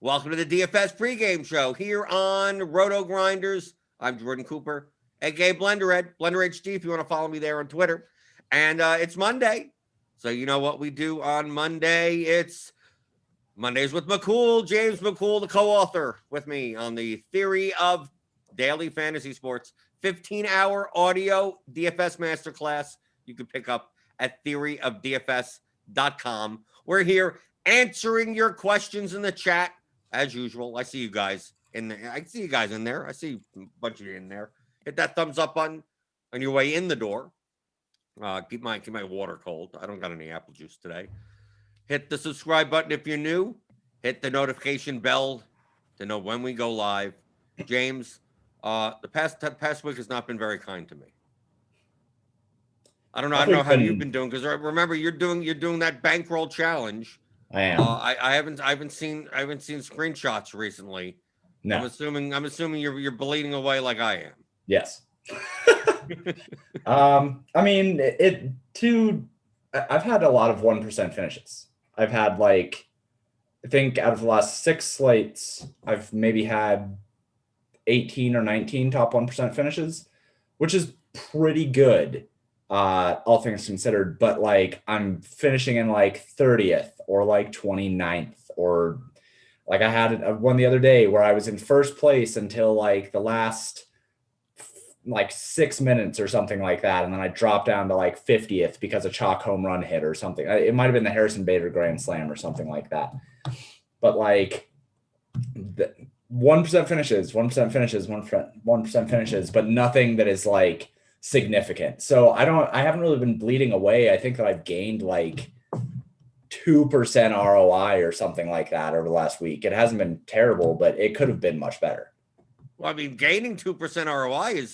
Welcome to the DFS pregame show here on RotoGrinders. I'm Jordan Cooper, aka BlenderEd, BlenderHD if you want to follow me there on Twitter. And it's Monday, so you know what we do on Monday. It's Mondays with McCool, James McCool, the co-author with me on the Theory of Daily Fantasy Sports 15-hour audio DFS Masterclass you can pick up at theoryofdfs.com. We're here answering your questions in the chat. As usual, I see you guys in there. I see you guys in there. I see a bunch of you in there. Hit that thumbs up button on your way in the door. Keep my water cold. I don't got any apple juice today. Hit the subscribe button if you're new. Hit the notification bell to know when we go live. James, the past week has not been very kind to me. I don't know how you've been doing, because remember you're doing that bankroll challenge. I am. I haven't seen screenshots recently. No. I'm assuming you're bleeding away like I am. Yes. I mean, I've had a lot of 1% finishes. I've had I think out of the last 6 slates, I've maybe had 18 or 19 top 1% finishes, which is pretty good. All things considered, but I'm finishing in 30th or 29th, or I had one the other day where I was in first place until the last 6 minutes or something like that, and then I dropped down to 50th because a chalk home run hit or something. It might have been the Harrison Bader grand slam or something like that. But 1% finishes, 1% finishes, 1% finishes, but nothing that is significant. So I haven't really been bleeding away. I think that I've gained 2% ROI or something like that over the last week. It hasn't been terrible, but it could have been much better. Well, I mean, gaining 2% ROI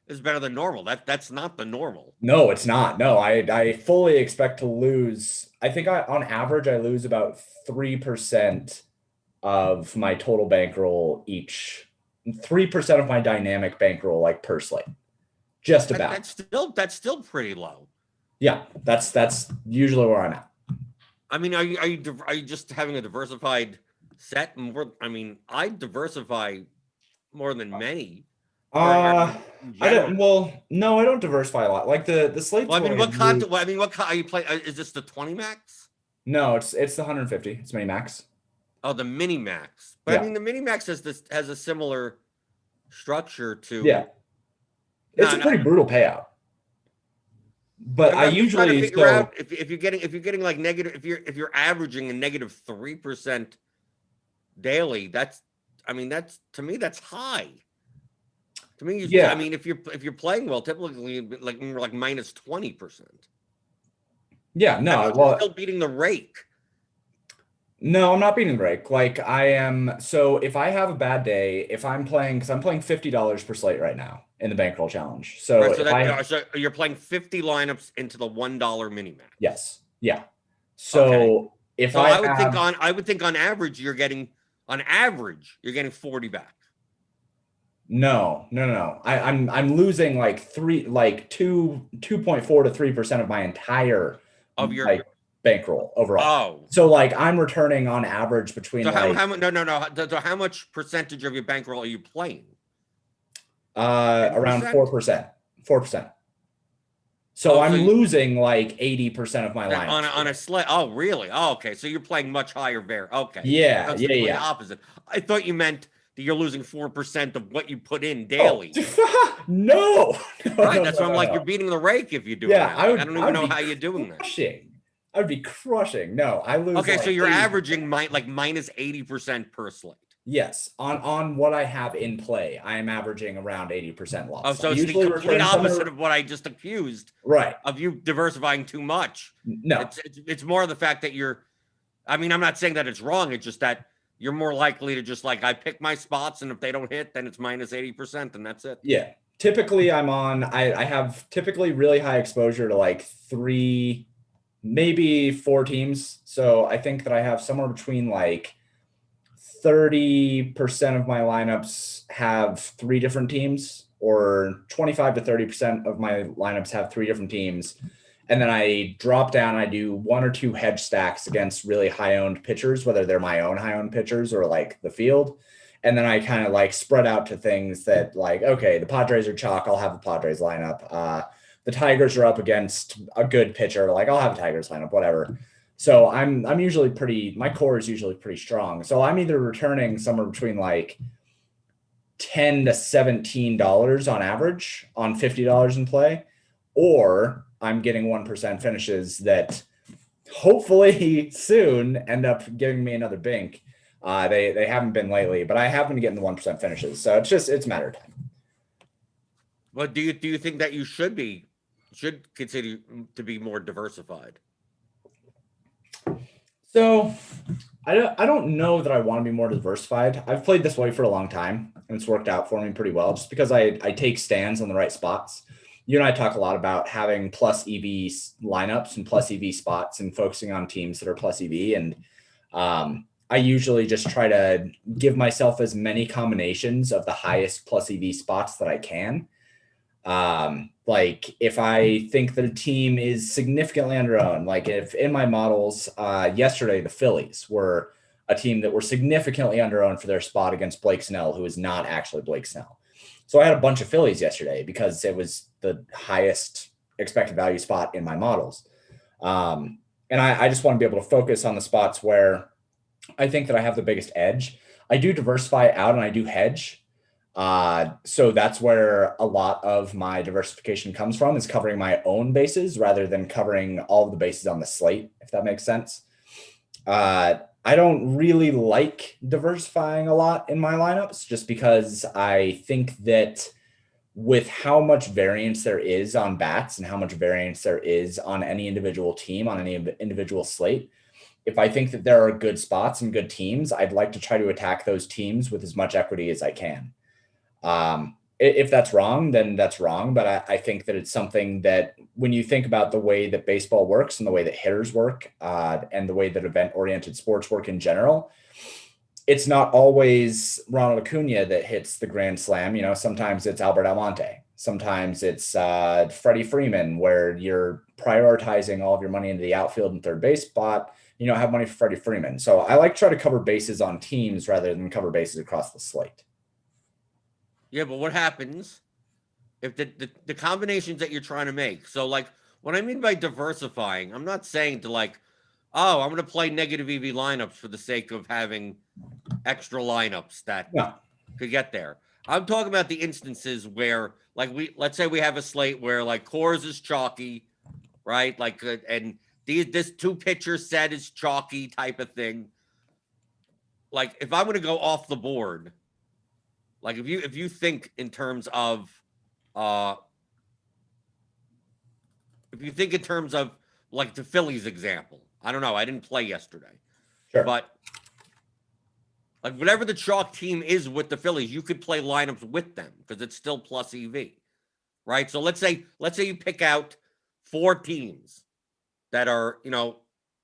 is better than normal. That's not the normal. No, it's not. No, I fully expect to lose. I think on average I lose about 3% of my total bankroll each. 3% of my dynamic bankroll per slate. Just about. That's still pretty low. Yeah, that's usually where I'm at. I mean, are you just having a diversified set? More, I mean, I diversify more than many. I don't. Well, no, I don't diversify a lot. The slates. Well, I mean, what kind are you playing? Is this the 20 max? No, it's the 150. It's mini max. Oh, the mini max. But yeah. I mean, the mini max has a similar structure to. Yeah. It's a pretty brutal payout, but I usually figure out if you're getting negative, if you're averaging a negative 3% daily, that's to me that's high. To me, yeah. I mean, if you're playing well, typically more minus 20%. Yeah, no, you're still beating the rake. No, I'm not beating the rake. I am. So if I have a bad day, if I'm playing, because I'm playing $50 per slate right now in the bankroll challenge. So, right, so you're playing 50 lineups into the $1 mini max. Yes. Yeah. So if I would think on average you're getting 40 back. No. I'm losing 2.4 to 3% of my entire of your bankroll overall. Oh, so I'm returning on average between how much percentage of your bankroll are you playing? Around 4%. 4%. So I'm losing 80% of my line on a slate. Oh, really? Oh, okay. So you're playing much higher there. Okay. Yeah. That's the opposite. I thought you meant that you're losing 4% of what you put in daily. Oh. No. Right. That's why I'm you're beating the rake if you do that. I don't even know how you're doing that. I would be crushing. No, I lose. Okay, so you're 80%. Averaging minus 80% per slate. Yes, on what I have in play, I am averaging around 80% loss. Oh, so it's the complete opposite of what I just accused. Right. Of you diversifying too much. No, it's more of the fact that you're. I mean, I'm not saying that it's wrong. It's just that you're more likely to just I pick my spots, and if they don't hit, then it's minus 80%, and that's it. Yeah. Typically, I have typically really high exposure to 3. Maybe 4 teams. So I think that I have somewhere between 30% of my lineups have 3 different teams, or 25 to 30% of my lineups have 3 different teams. And then I drop down, I do 1 or 2 hedge stacks against really high-owned pitchers, whether they're my own high-owned pitchers or like the field. And then I kind of like spread out to things that like, okay, the Padres are chalk, I'll have the Padres lineup. The Tigers are up against a good pitcher, like I'll have a Tigers lineup, whatever. So I'm usually my core is usually pretty strong. So I'm either returning somewhere between like $10 to $17 on average on $50 in play, or I'm getting 1% finishes that hopefully soon end up giving me another bink. They haven't been lately, but I have been getting the 1% finishes. So it's a matter of time. But do you think that you should consider to be more diversified? So I don't know that I want to be more diversified. I've played this way for a long time, and it's worked out for me pretty well just because I take stands on the right spots. You and I talk a lot about having plus EV lineups and plus EV spots and focusing on teams that are plus EV. And I usually just try to give myself as many combinations of the highest plus EV spots that I can. Like if I think that a team is significantly underowned, like if in my models, yesterday, the Phillies were a team that were significantly underowned for their spot against Blake Snell, who is not actually Blake Snell. So I had a bunch of Phillies yesterday because it was the highest expected value spot in my models. And I just want to be able to focus on the spots where I think that I have the biggest edge. I do diversify out and I do hedge. So that's where a lot of my diversification comes from, is covering my own bases rather than covering all of the bases on the slate, if that makes sense. I don't really like diversifying a lot in my lineups just because I think that with how much variance there is on bats and how much variance there is on any individual team, on any individual slate, if I think that there are good spots and good teams, I'd like to try to attack those teams with as much equity as I can. If that's wrong, then that's wrong. But I think that it's something that when you think about the way that baseball works and the way that hitters work, and the way that event-oriented sports work in general, it's not always Ronald Acuna that hits the grand slam. You know, sometimes it's Albert Almonte. Sometimes it's Freddie Freeman, where you're prioritizing all of your money into the outfield and third base spot. You know, have money for Freddie Freeman. So I like to try to cover bases on teams rather than cover bases across the slate. Yeah, but what happens if the combinations that you're trying to make? So, like, what I mean by diversifying, I'm not saying to like, oh, I'm going to play negative EV lineups for the sake of having extra lineups that could get there. I'm talking about the instances where, like, let's say we have a slate where like Coors is chalky, right? Like, and this 2-pitcher set is chalky type of thing. Like, if I'm going to go off the board. Like if you think in terms of like the Phillies example, I don't know, I didn't play yesterday. Sure. But like whatever the chalk team is with the Phillies, you could play lineups with them because it's still plus EV. Right? So let's say you pick out 4 teams that are, you know,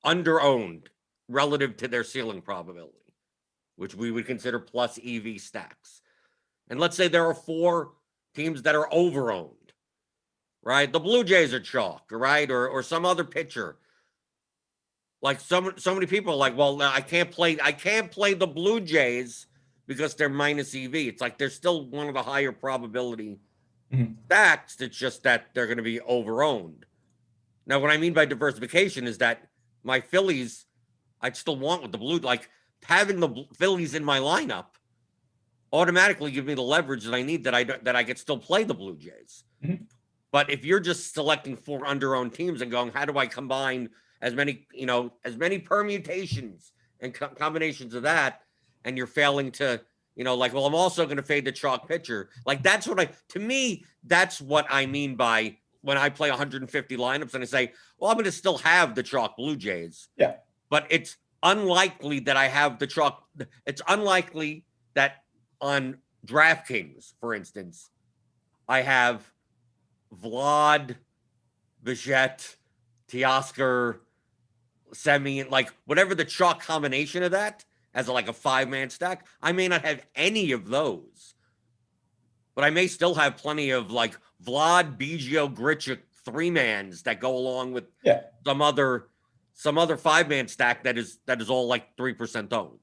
underowned relative to their ceiling probability, which we would consider plus EV stacks. And let's say there are 4 teams that are overowned, right? The Blue Jays are chalk, right? Or some other pitcher. Like so many people are like, well, I can't play the Blue Jays because they're minus EV. It's like they're still one of the higher probability stacks. It's just that they're going to be overowned. Now, what I mean by diversification is that my Phillies, I'd still want with the Blue, like having the Phillies in my lineup automatically give me the leverage that I need that I could still play the Blue Jays. Mm-hmm. But if you're just selecting 4 underowned teams and going, how do I combine as many permutations and combinations of that, and you're failing to, you know, like, well, I'm also going to fade the chalk pitcher. Like that's what I mean by when I play 150 lineups and I say, well, I'm going to still have the chalk Blue Jays. Yeah. But it's unlikely that I have the chalk. It's unlikely that on DraftKings, for instance, I have Vlad, Bichette, Teoscar, Semien, like whatever the chalk combination of that as a 5-man stack. I may not have any of those, but I may still have plenty of like Vlad, Biggio, Grichuk, 3-mans that go along with Yeah. some other 5-man stack that is all like 3% owned.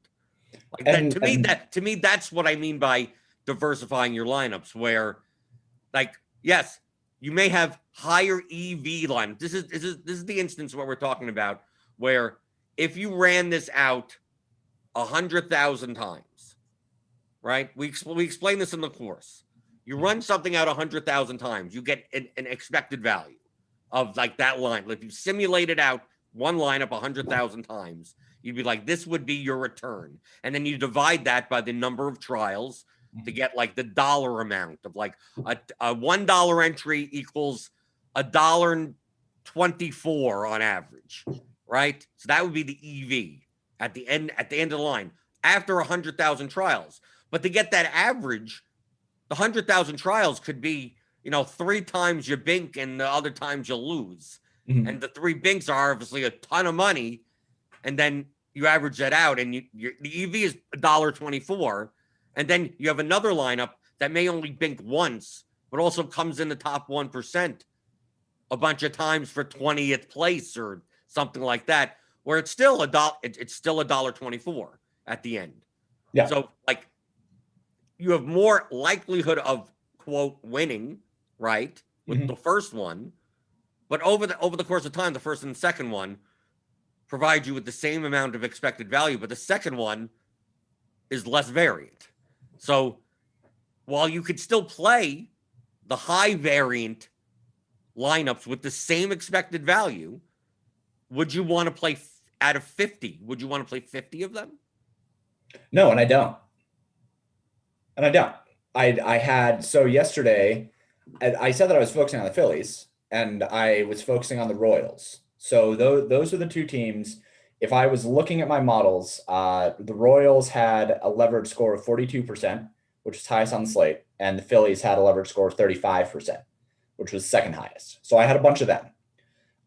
Like And, to me, that's what I mean by diversifying your lineups, where like, yes, you may have higher EV lineups. This is the instance what we're talking about, where if you ran this out 100,000 times, right? We explain this in the course. You run something out 100,000 times, you get an expected value of like that line. If you simulate it out one lineup 100,000 times, you'd be like, this would be your return. And then you divide that by the number of trials to get like the dollar amount of like a $1 entry equals $1.24 on average, right? So that would be the EV at the end of the line after 100,000 trials. But to get that average, the 100,000 trials could be, 3 times you bink and the other times you lose. Mm-hmm. And the 3 binks are obviously a ton of money. And then you average that out, and the EV is $1.24. And then you have another lineup that may only bink once, but also comes in the top 1% a bunch of times for 20th place or something like that, where it's still $1.24 at the end. Yeah. So like you have more likelihood of quote winning, right, with the first one, but over the course of time, the first and the second one provide you with the same amount of expected value, but the second one is less variant. So while you could still play the high variant lineups with the same expected value, would you want to play out of 50? Would you want to play 50 of them? No, and I don't. I had, so yesterday, I said that I was focusing on the Phillies, and I was focusing on the Royals. So those are the two teams. If I was looking at my models, the Royals had a leverage score of 42%, which is highest on the slate, and the Phillies had a leverage score of 35%, which was second highest. So I had a bunch of them.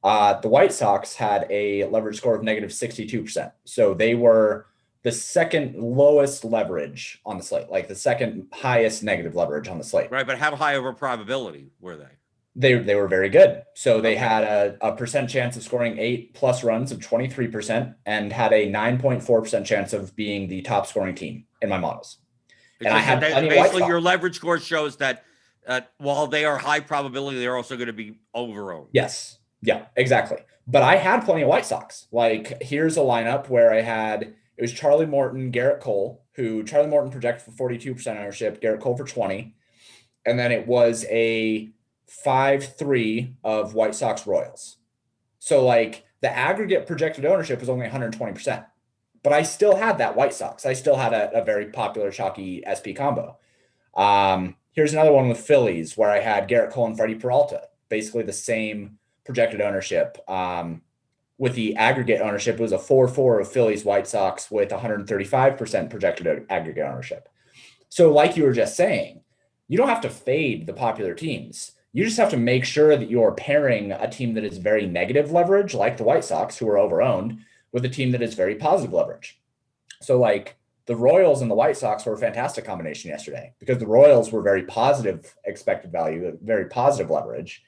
The White Sox had a leverage score of negative 62%. So they were the second lowest leverage on the slate, like the second highest negative leverage on the slate. Right, but how high of a probability were they? They were very good. So they had a percent chance of scoring 8+ runs of 23% and had a 9.4% chance of being the top scoring team in my models. And I had basically your leverage score shows that while they are high probability, they're also going to be over-owned. Yes. Yeah, exactly. But I had plenty of White Sox. Like, here's a lineup where it was Charlie Morton, Garrett Cole, who Charlie Morton projected for 42% ownership, Garrett Cole for 20. And then it was a 5-3 of White Sox Royals. So like the aggregate projected ownership was only 120%, but I still had that White Sox. I still had a very popular chalky SP combo. Here's another one with Phillies where I had Garrett Cole and Freddie Peralta, basically the same projected ownership. With the aggregate ownership, it was a 4-4 of Phillies White Sox with 135% projected aggregate ownership. So like you were just saying, you don't have to fade the popular teams. You just have to make sure that you're pairing a team that is very negative leverage, like the White Sox, who are overowned, with a team that is very positive leverage. So like the Royals and the White Sox were a fantastic combination yesterday because the Royals were very positive expected value, very positive leverage.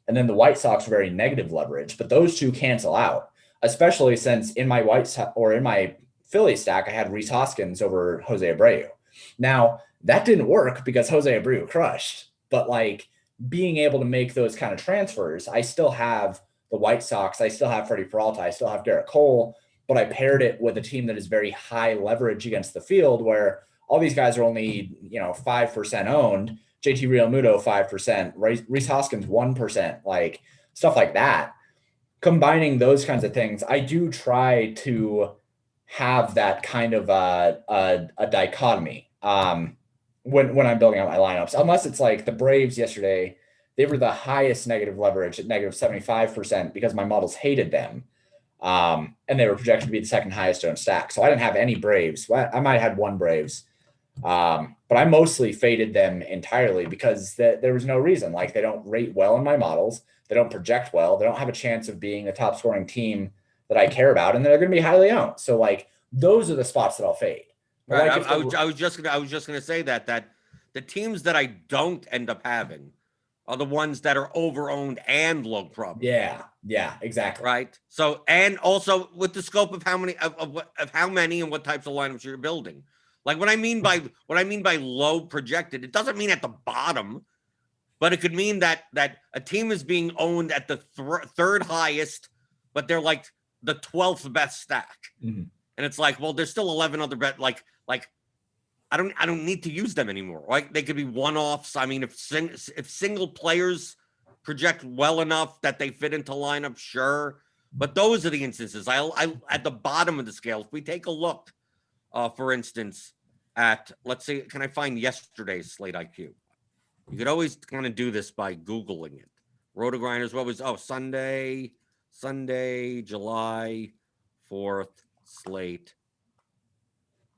And then the White Sox were very negative leverage, but those two cancel out, especially since in my Philly stack, I had Rhys Hoskins over Jose Abreu. Now that didn't work because Jose Abreu crushed, but like being able to make those kind of transfers, I still have the White Sox, I still have Freddie Peralta, I still have Garrett Cole, but I paired it with a team that is very high leverage against the field where all these guys are only, 5% owned. JT Realmuto, 5%, Rhys Hoskins, 1%, like stuff like that. Combining those kinds of things, I do try to have that kind of a dichotomy when I'm building out my lineups, unless it's like the Braves yesterday, they were the highest negative leverage at negative 75% because my models hated them. And they were projected to be the second highest owned stack. So I didn't have any Braves. I might have had one Braves. But I mostly faded them entirely because there was no reason. Like they don't rate well in my models. They don't project well. They don't have a chance of being the top scoring team that I care about. And they're going to be highly owned. So like those are the spots that I'll fade. Right. Like I was just gonna say that the teams that I don't end up having are the ones that are over-owned and low probability. Yeah, exactly. Right. So, and also with the scope of how many of how many and what types of lineups you're building. Like what I mean by low projected, it doesn't mean at the bottom, but it could mean that a team is being owned at the third highest, but they're like the 12th best stack. Mhm. And it's like, well, there's still 11 other like I don't need to use them anymore. Right? They could be one-offs. I mean, if single players project well enough that they fit into lineup, sure. But those are the instances. I at the bottom of the scale. If we take a look, for instance, at, let's see, can I find yesterday's slate IQ? You could always kind of do this by Googling it. RotoGrinders, what was, Sunday, July 4th, slate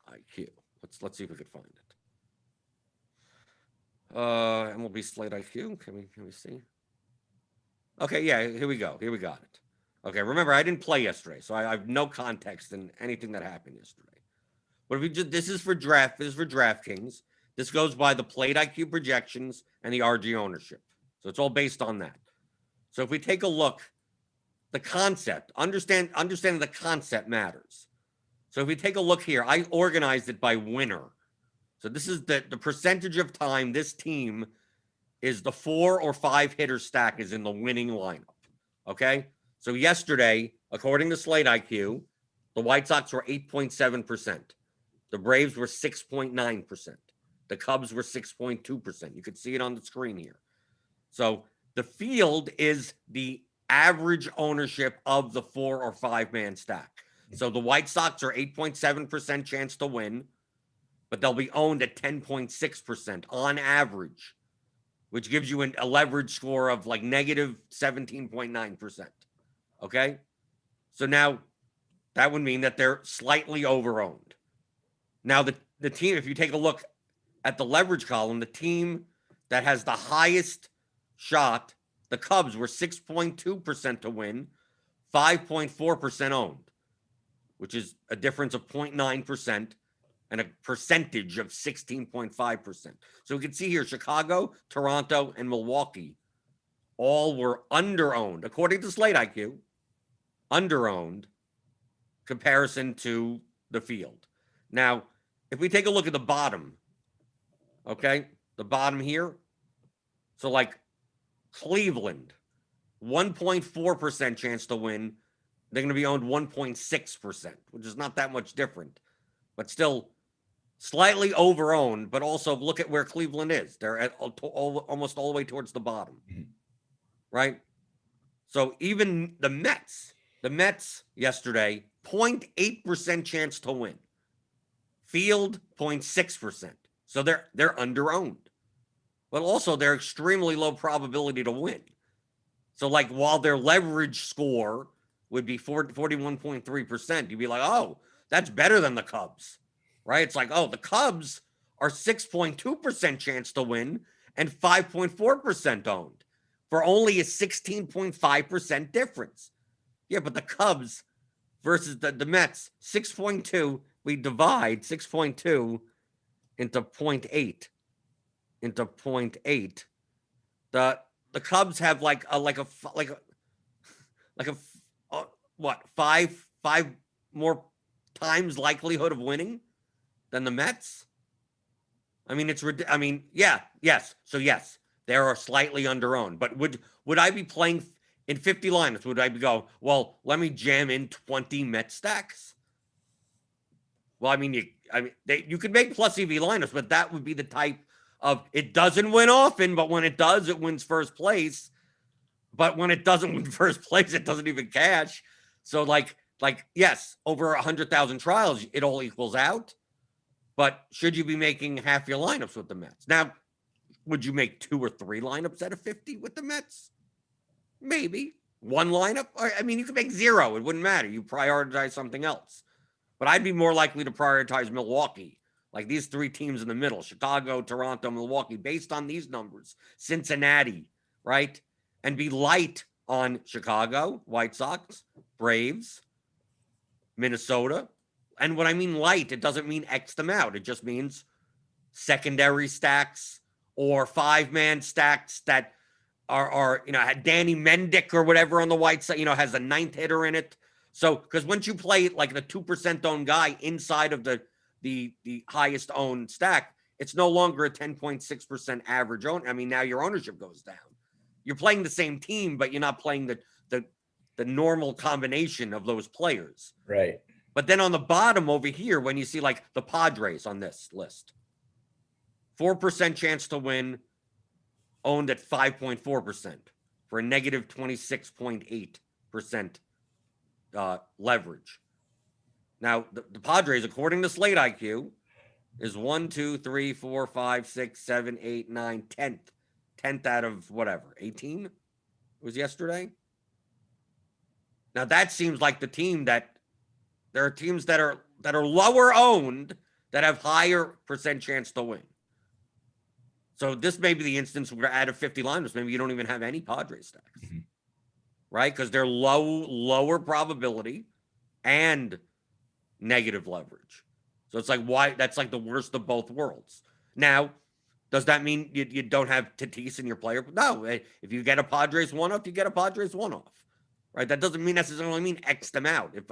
IQ. Let's see if we could find it. MLB slate IQ. Can we see? Okay, yeah, here we go. Here we got it. Okay, remember, I didn't play yesterday, so I have no context in anything that happened yesterday. But if we just, this is for DraftKings. This goes by the plate IQ projections and the RG ownership. So it's all based on that. So if we take a look, the concept, understanding the concept matters. So if we take a look here, I organized it by winner. So this is the percentage of time this team is the 4 or 5 hitter stack is in the winning lineup. Okay. So yesterday, according to Slate IQ, the White Sox were 8.7%. The Braves were 6.9%. The Cubs were 6.2%. You could see it on the screen here. So the field is the average ownership of the 4 or 5 man stack. So the White Sox are 8.7% chance to win, but they'll be owned at 10.6% on average, which gives you a leverage score of like negative 17.9%. Okay. So now that would mean that they're slightly overowned. Now the team, if you take a look at the leverage column, the team that has the highest shot, the Cubs, were 6.2% to win, 5.4% owned, which is a difference of 0.9% and a percentage of 16.5%. So we can see here, Chicago, Toronto, and Milwaukee all were underowned, according to Slate IQ, underowned comparison to the field. Now, if we take a look at the bottom, okay, the bottom here, so like Cleveland, 1.4% chance to win. They're going to be owned 1.6%, which is not that much different, but still slightly overowned. But also look at where Cleveland is. They're at almost all the way towards the bottom, right? So even the Mets yesterday, 0.8% chance to win. Field, 0.6%. So they're underowned. But also they're extremely low probability to win. So like while their leverage score would be 41.3%, you'd be like, oh, that's better than the Cubs, right? It's like, oh, the Cubs are 6.2% chance to win and 5.4% owned for only a 16.5% difference. Yeah, but the Cubs versus the Mets, 6.2, we divide 6.2 into 0.8. Into 0.8. The Cubs have five more times likelihood of winning than the Mets. I mean, yes. So yes, they are slightly underowned. But would I be playing in 50 lineups? Would I go, well, let me jam in 20 Met stacks? Well, you could make plus EV lineups, but that would be the type of, it doesn't win often, but when it does, it wins first place. But when it doesn't win first place, it doesn't even cash. So like yes, over 100,000 trials, it all equals out. But should you be making half your lineups with the Mets? Now, would you make 2 or 3 lineups out of 50 with the Mets? Maybe. 1 lineup? You could make 0. It wouldn't matter. You prioritize something else. But I'd be more likely to prioritize Milwaukee. Like these 3 teams in the middle, Chicago, Toronto, Milwaukee, based on these numbers, Cincinnati, right? And be light on Chicago, White Sox, Braves, Minnesota. And when I mean light, it doesn't mean X them out. It just means secondary stacks or 5-man stacks that are had Danny Mendick or whatever on the white side, has a 9th hitter in it. So because once you play like the 2% owned guy inside of the highest owned stack, it's no longer a 10.6% average own. I mean, now your ownership goes down. You're playing the same team, but you're not playing the normal combination of those players. Right. But then on the bottom over here, when you see like the Padres on this list, 4% chance to win, owned at 5.4% for a negative 26.8% leverage. Now, the Padres, according to Slate IQ, is 1, 2, 3, 4, 5, 6, 7, 8, 9, 10th. 10th out of whatever, 18 it was yesterday. Now that seems like the team that there are teams that are lower owned that have higher percent chance to win. So this may be the instance where out of 50 lineups, maybe you don't even have any Padres stacks, right? Because they're lower probability and negative leverage. So it's like, why? That's like the worst of both worlds. Now, does that mean you don't have Tatis in your player? No. If you get a Padres one-off, you get a Padres one-off, right? That doesn't necessarily mean X them out. If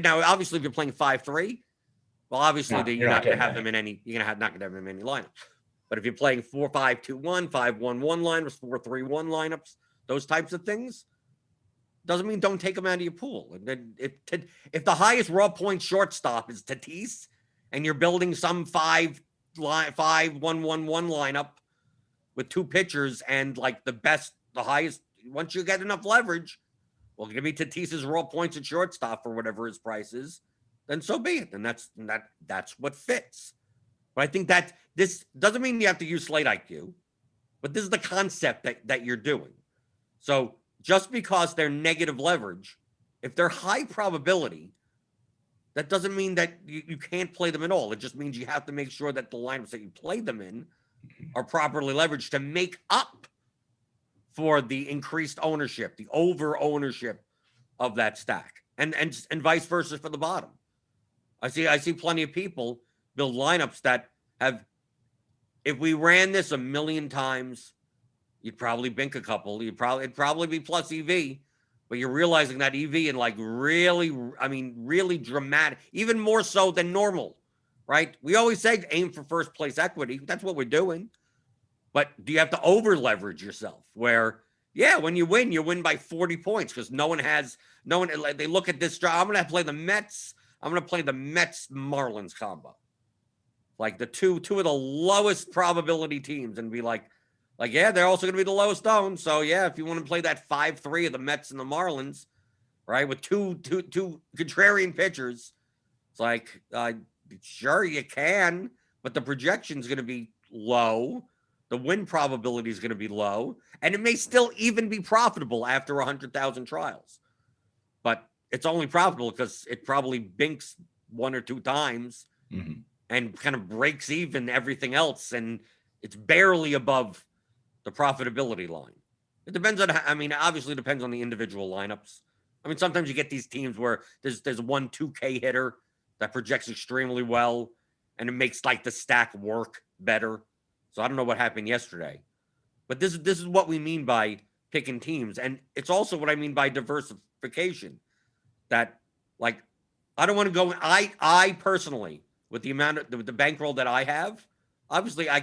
now obviously if you're playing 5-3, well, obviously you're not going to have them in any. You're not going to have them in any lineups. But if you're playing 4-5-2-1, 5-1-1 lineups, 4-3-1 lineups, those types of things, doesn't mean don't take them out of your pool. And then if the highest raw point shortstop is Tatis, and you're building some 5-1-1 lineup with 2 pitchers and like the highest, once you get enough leverage, well, give me Tatis's raw points at shortstop for whatever his price is, then so be it. And that's what fits. But I think that this doesn't mean you have to use Slate IQ, but this is the concept that you're doing. So just because they're negative leverage, if they're high probability, that doesn't mean that you can't play them at all. It just means you have to make sure that the lineups that you play them in are properly leveraged to make up for the increased ownership, the over ownership of that stack, and vice versa for the bottom. I see plenty of people build lineups that have, if we ran this a million times, you'd probably bink a couple. It'd probably be plus EV, but you're realizing that EV in like really dramatic, even more so than normal, right? We always say aim for first place equity. That's what we're doing. But do you have to over leverage yourself where, yeah, when you win by 40 points because no one, they look at this draw. I'm going to play the Mets. I'm going to play the Mets Marlins combo. Like the two of the lowest probability teams and be like, yeah, they're also going to be the lowest owned. So yeah, if you want to play that 5-3 of the Mets and the Marlins, right, with two contrarian pitchers, it's like, sure you can, but the projection is going to be low. The win probability is going to be low, and it may still even be profitable after 100,000 trials. But it's only profitable because it probably binks 1 or 2 times and kind of breaks even everything else, and it's barely above the profitability line. It depends on, obviously it depends on the individual lineups. I mean, sometimes you get these teams where there's one 2K hitter that projects extremely well, and it makes like the stack work better. So I don't know what happened yesterday, but this is what we mean by picking teams, and it's also what I mean by diversification. That like I don't want to go. I personally, with the amount of the bankroll that I have, obviously I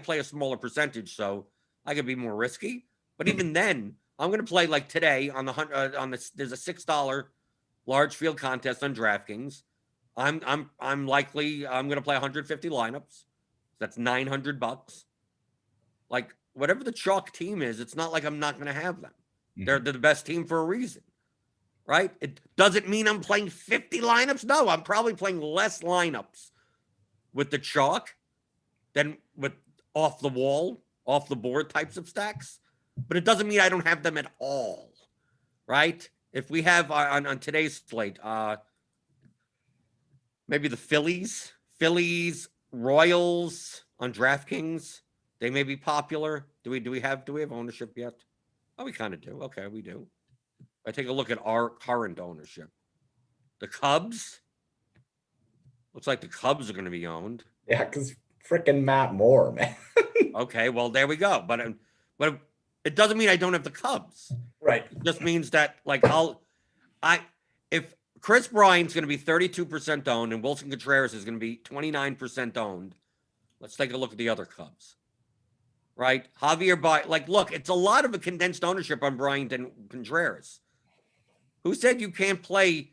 play a smaller percentage, so I could be more risky. But even then, I'm going to play like today on there's a $6 large field contest on DraftKings. I'm going to play 150 lineups. That's $900. Like whatever the chalk team is, it's not like I'm not going to have them. They're the best team for a reason, right? It doesn't mean I'm playing 50 lineups. No, I'm probably playing less lineups with the chalk than with off the wall, off the board types of stacks. But it doesn't mean I don't have them at all, right? If we have on today's slate, maybe the Phillies, Royals on DraftKings, they may be popular. Do we have ownership yet? Oh, we kind of do. Okay, we do. I take a look at our current ownership. The Cubs. Looks like the Cubs are going to be owned. Yeah, because freaking Matt Moore, man. Okay, well there we go. But It doesn't mean I don't have the Cubs. Right. It just means that like if Chris Bryant's going to be 32% owned and Wilson Contreras is going to be 29% owned, let's take a look at the other Cubs. Right? Javier Baez, like, look, it's a lot of a condensed ownership on Bryant and Contreras. Who said you can't play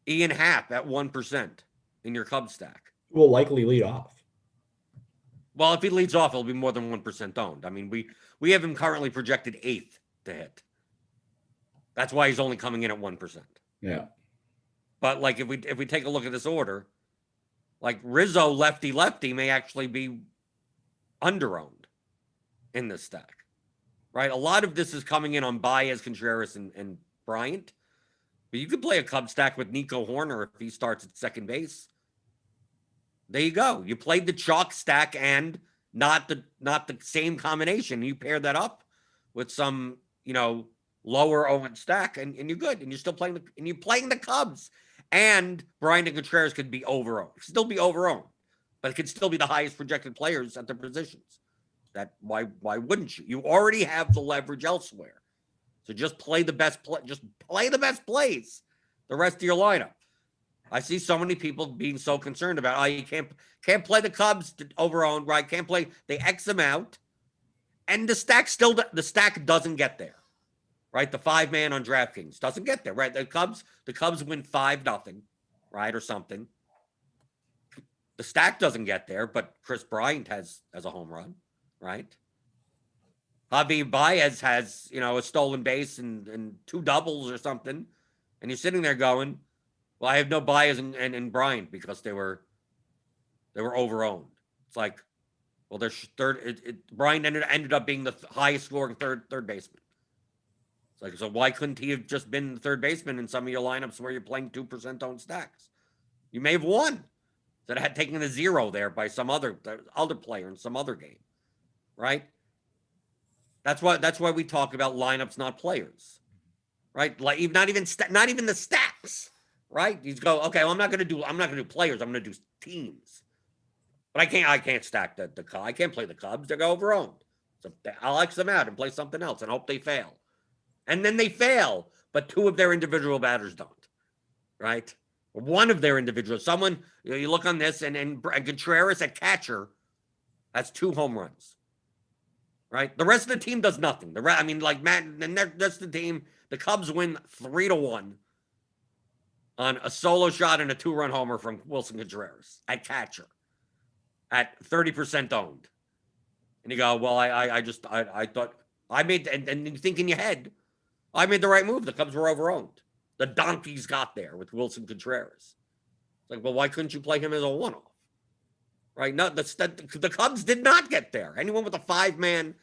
Ian Happ at 1% in your Cubs stack? Will likely lead off. Well, if he leads off, it'll be more than 1% owned. I mean, we have him currently projected 8th to hit. That's why he's only coming in at 1%. Yeah. But like if we take a look at this order, like Rizzo lefty may actually be underowned in this stack, right? A lot of this is coming in on Baez, Contreras, and Bryant. But you could play a Cub stack with Nico Horner if he starts at second base. There you go. You played the chalk stack and not the same combination. You pair that up with some, lower owned stack, and you're good. And you're still playing the Cubs. And Bryant and Contreras could be overowned. Still be overowned, but it could still be the highest projected players at their positions. Why wouldn't you? You already have the leverage elsewhere. So just play the best plays the rest of your lineup. I see so many people being so concerned about, you can't play the Cubs overowned, right? Can't play, they X them out. And the stack doesn't get there. Right? The 5-man on DraftKings doesn't get there, right? The Cubs win 5-0, right? Or something. The stack doesn't get there, but Chris Bryant has a home run. Right? Javier Baez has, a stolen base and 2 doubles or something. And you're sitting there going, well, I have no Baez and Bryant because they were overowned. It's like, well, their Bryant ended up being the highest scoring third baseman. It's like, so why couldn't he have just been the third baseman in some of your lineups where you're playing 2% owned stacks? You may have won. That had taken a 0 there by some other player in some other game. Right? That's why we talk about lineups, not players. Right? Like not even the stacks. Right? You go, okay, well, I'm not gonna do players, I'm gonna do teams. But I can't stack the Cubs. I can't play the Cubs. They're overowned. So I'll X them out and play something else and hope they fail. And then they fail, but 2 of their individual batters don't. Right? One of their individuals, someone, you look on this, and Contreras at catcher has 2 home runs. Right? The rest of the team does nothing. The rest of the team, the Cubs win 3-1 on a solo shot and a 2-run homer from Wilson Contreras at catcher at 30% owned. And you go, well, I thought I made, and you think in your head, I made the right move. The Cubs were overowned. The donkeys got there with Wilson Contreras. It's like, well, why couldn't you play him as a one-off? Right? No, the Cubs did not get there. Anyone with a 5-man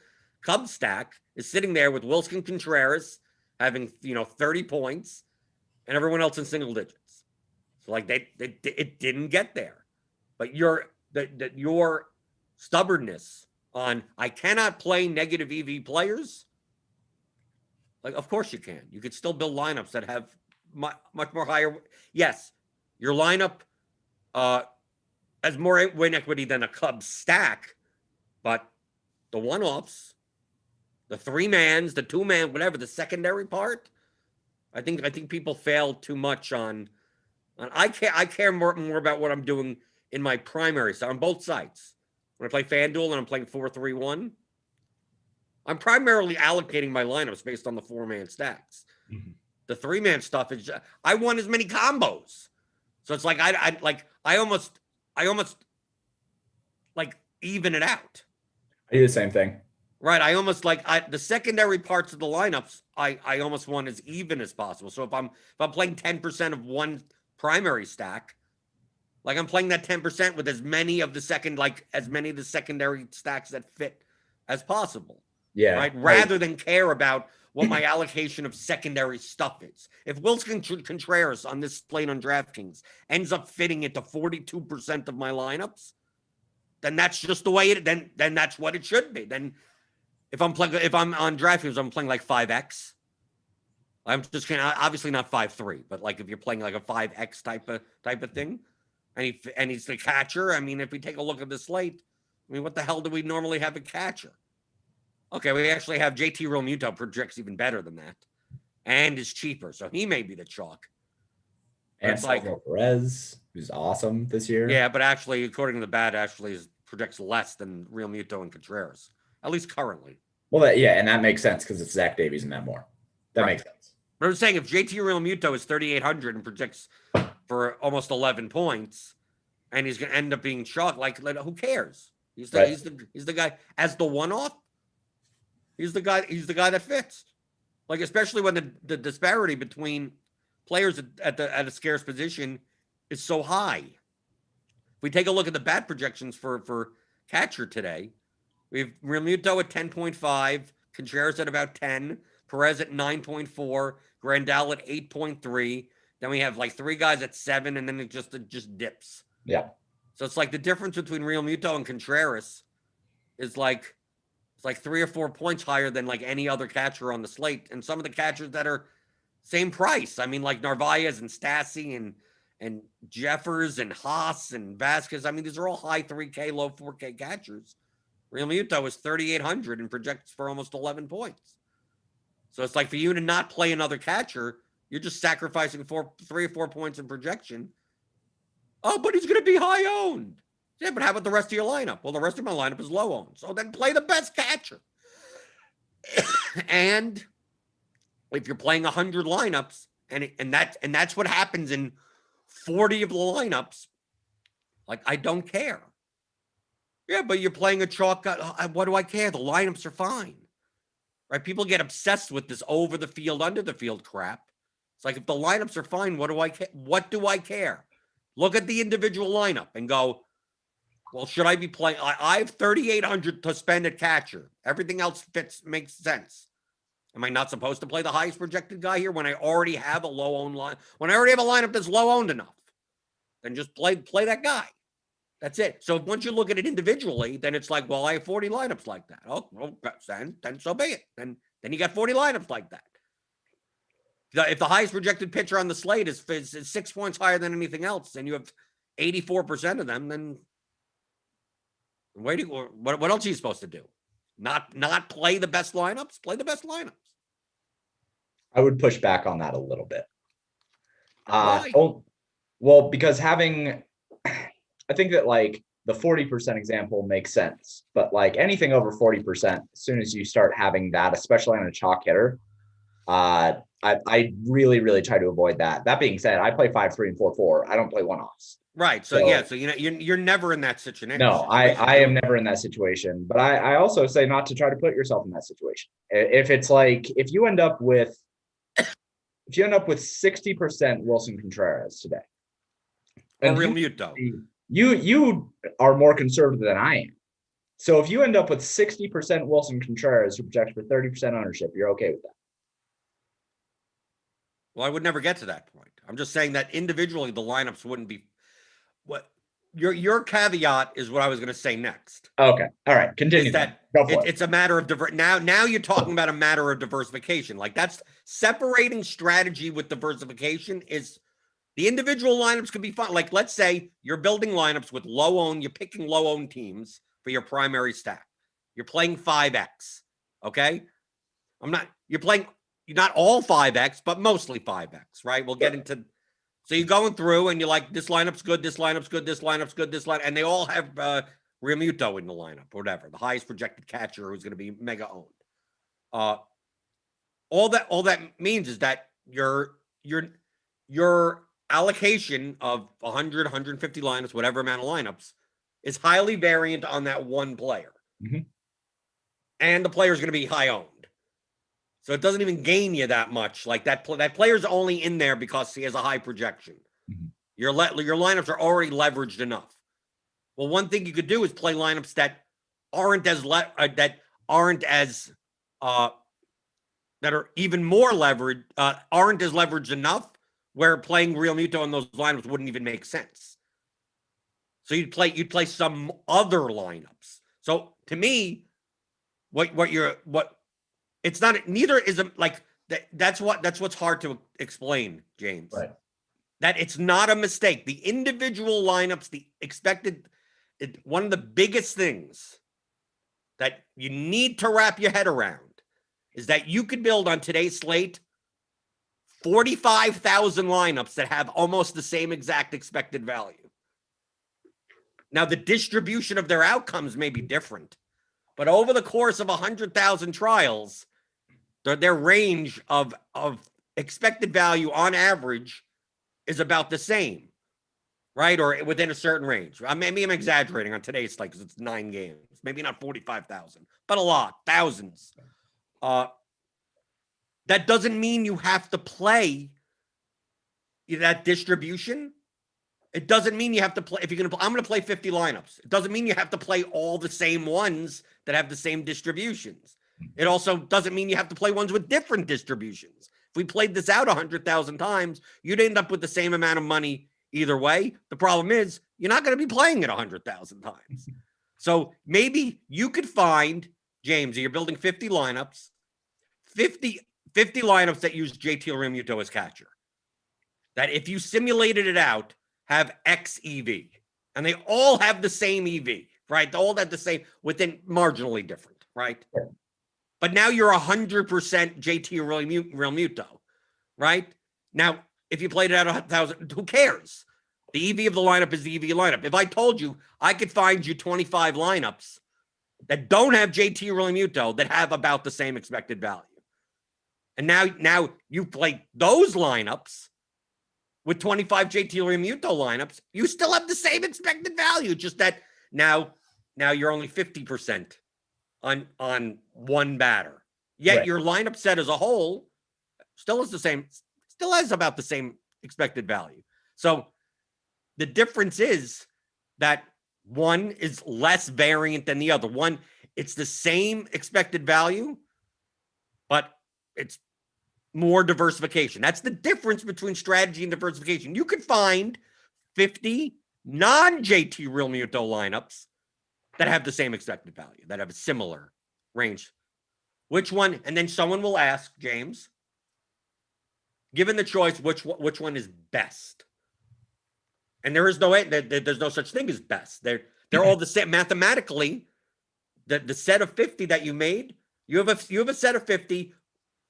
Cubs stack is sitting there with Wilson Contreras having 30 points, and everyone else in single digits. So like it didn't get there. But your stubbornness on I cannot play negative EV players. Like, of course you can. You could still build lineups that have much more higher. Yes, your lineup has more win equity than a Cubs stack, but the one-offs, the 3-mans, the 2-man, whatever, the secondary part, I think people fail too much on I care more about what I'm doing in my primary side on both sides. When I play FanDuel and I'm playing 4-3-1, I'm primarily allocating my lineups based on the 4-man stacks. Mm-hmm. The 3-man stuff is I want as many combos. So it's like I almost like even it out. I do the same thing. Right. I almost the secondary parts of the lineups, I almost want as even as possible. So if I'm playing 10% of one primary stack, like I'm playing that 10% with as many of the secondary stacks that fit as possible. Yeah. Right. Rather than care about what my allocation of secondary stuff is. If Wilson Contreras on this slate on DraftKings ends up fitting into 42% of my lineups, then that's just the way it. Then that's what it should be. Then if I'm on DraftKings, I'm playing like 5x. I'm just gonna obviously not 5-3, but like if you're playing like a 5x type of thing, and he's the catcher. I mean, if we take a look at the slate, I mean, what the hell do we normally have a catcher? Okay, we actually have JT Realmuto projects even better than that, and is cheaper, so he may be the chalk. And it's like Perez, who's awesome this year. Yeah, but actually, according to the bat, actually projects less than Realmuto and Contreras, at least currently. Well, and that makes sense because it's Zach Davies and Matt Moore. That makes sense. But I'm saying if JT Realmuto is 3,800 and projects for almost 11 points, and he's going to end up being chalk, like who cares? He's the guy as the one-off. He's the guy that fits. Like, especially when the disparity between players at a scarce position is so high. If we take a look at the bat projections for catcher today, we have Realmuto at 10.5, Contreras at about 10, Perez at 9.4, Grandal at 8.3. Then we have like 3 guys at 7, and then it just dips. Yeah. So it's like the difference between Realmuto and Contreras is like 3 or 4 points higher than like any other catcher on the slate. And some of the catchers that are same price. I mean, like Narvaez and Stassi and Jeffers and Haas and Vasquez. I mean, these are all high 3K, low 4K catchers. Realmuto is 3,800 and projects for almost 11 points. So it's like for you to not play another catcher, you're just sacrificing 3 or 4 points in projection. Oh, but he's going to be high owned. Yeah, but how about the rest of your lineup? Well, the rest of my lineup is low owned. So then play the best catcher. And if you're playing 100 lineups, and that's what happens in 40 of the lineups, like, I don't care. Yeah, but you're playing a chalk. What do I care? The lineups are fine. Right? People get obsessed with this over the field, under the field crap. It's like, if the lineups are fine, what do I care? What do I care? Look at the individual lineup and go, well, should I be playing? I have 3,800 to spend at catcher. Everything else makes sense. Am I not supposed to play the highest projected guy here when I already have a low owned line? When I already have a lineup that's low owned enough, then just play that guy. That's it. So once you look at it individually, then it's like, well, I have 40 lineups like that. Oh, well, then so be it. Then you got 40 lineups like that. If the highest projected pitcher on the slate is 6 points higher than anything else, and you have 84% of them, then what else are you supposed to do? Not play the best lineups? Play the best lineups. I would push back on that a little bit. Why? Well, because I think that like the 40% example makes sense, but like anything over 40%, as soon as you start having that, especially on a chalk hitter, I really, really try to avoid that. That being said, I play 5-3 and 4-4. I don't play one-offs. Right. So yeah. So you're never in that situation. No, I am never in that situation. But I also say not to try to put yourself in that situation. If it's like if you end up with 60% Wilson Contreras today, or Realmuto, you are more conservative than I am. So if you end up with 60% Wilson Contreras who projects for 30% ownership, you're okay with that. Well, I would never get to that point. I'm just saying that individually the lineups wouldn't be what your caveat is. What I was going to say next. Okay. All right. Continue. It's a matter of now you're talking about a matter of diversification. Like, that's separating strategy with diversification. Is the individual lineups could be fun. Like, let's say you're building lineups with you're picking low owned teams for your primary stack. You're playing 5X. Okay. You're not all 5X, but mostly 5X, right? We'll get into. So you're going through and you're like, this lineup's good, this lineup's good, this lineup's good, and they all have Realmuto in the lineup, or whatever, the highest projected catcher who's going to be mega owned. All that means is that your allocation of 100, 150 lineups, whatever amount of lineups, is highly variant on that one player. Mm-hmm. And the player is going to be high owned. So it doesn't even gain you that much. Like that player's only in there because he has a high projection. Mm-hmm. Your lineups are already leveraged enough. Well, one thing you could do is play lineups that aren't as that are even more leveraged, aren't as leveraged enough, where playing Realmuto in those lineups wouldn't even make sense. So you'd play some other lineups. So to me, it's not, neither is like that. That's what's hard to explain, James. Right. That it's not a mistake. The individual lineups, the expected, one of the biggest things that you need to wrap your head around is that you could build on today's slate 45,000 lineups that have almost the same exact expected value. Now, the distribution of their outcomes may be different, but over the course of 100,000 trials, their range of expected value on average is about the same, right? Or within a certain range. Maybe I'm exaggerating on today's slate because it's 9 games. Maybe not 45,000, but a lot, thousands. That doesn't mean you have to play that distribution. It doesn't mean you have to play. If you're going to, I'm going to play 50 lineups. It doesn't mean you have to play all the same ones that have the same distributions. It also doesn't mean you have to play ones with different distributions. If we played this out 100,000 times, you'd end up with the same amount of money either way. The problem is you're not going to be playing it 100,000 times. So maybe you could find, James, you're building 50 lineups, 50 lineups that use JT Realmuto as catcher. That if you simulated it out, have X EV, and they all have the same EV, right? They all have the same, within marginally different, right? Yeah. But now you're 100% JT Realmuto, right? Now, if you played it out 1,000, who cares? The EV of the lineup is the EV lineup. If I told you I could find you 25 lineups that don't have JT Realmuto that have about the same expected value, and now you play those lineups with 25 JT Realmuto lineups, you still have the same expected value, just that now you're only 50% on one batter. Yet right. Your lineup set as a whole still has about the same expected value. So the difference is that one is less variant than the other. One, it's the same expected value, but it's more diversification. That's the difference between strategy and diversification. You could find 50 non-JT Realmuto lineups that have the same expected value, that have a similar range. Which one? And then someone will ask, James, given the choice, which one is best? And there is no way, there's no such thing as best. They're all the same. Mathematically, the set of 50 that you made, you have a set of 50.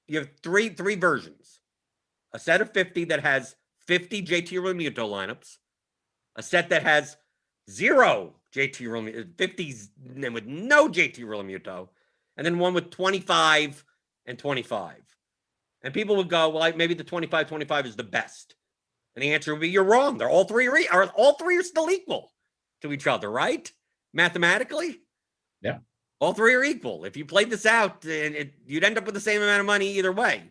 You have three versions. A set of 50 that has 50 JT Realmuto lineups, a set that has 0 JT Realmuto, 50s with no JT Realmuto, and then one with 25 and 25. And people would go, well, maybe the 25 is the best. And the answer would be, you're wrong. They're all three are still equal to each other, right? Mathematically. Yeah. All three are equal. If you played this out, you'd end up with the same amount of money either way.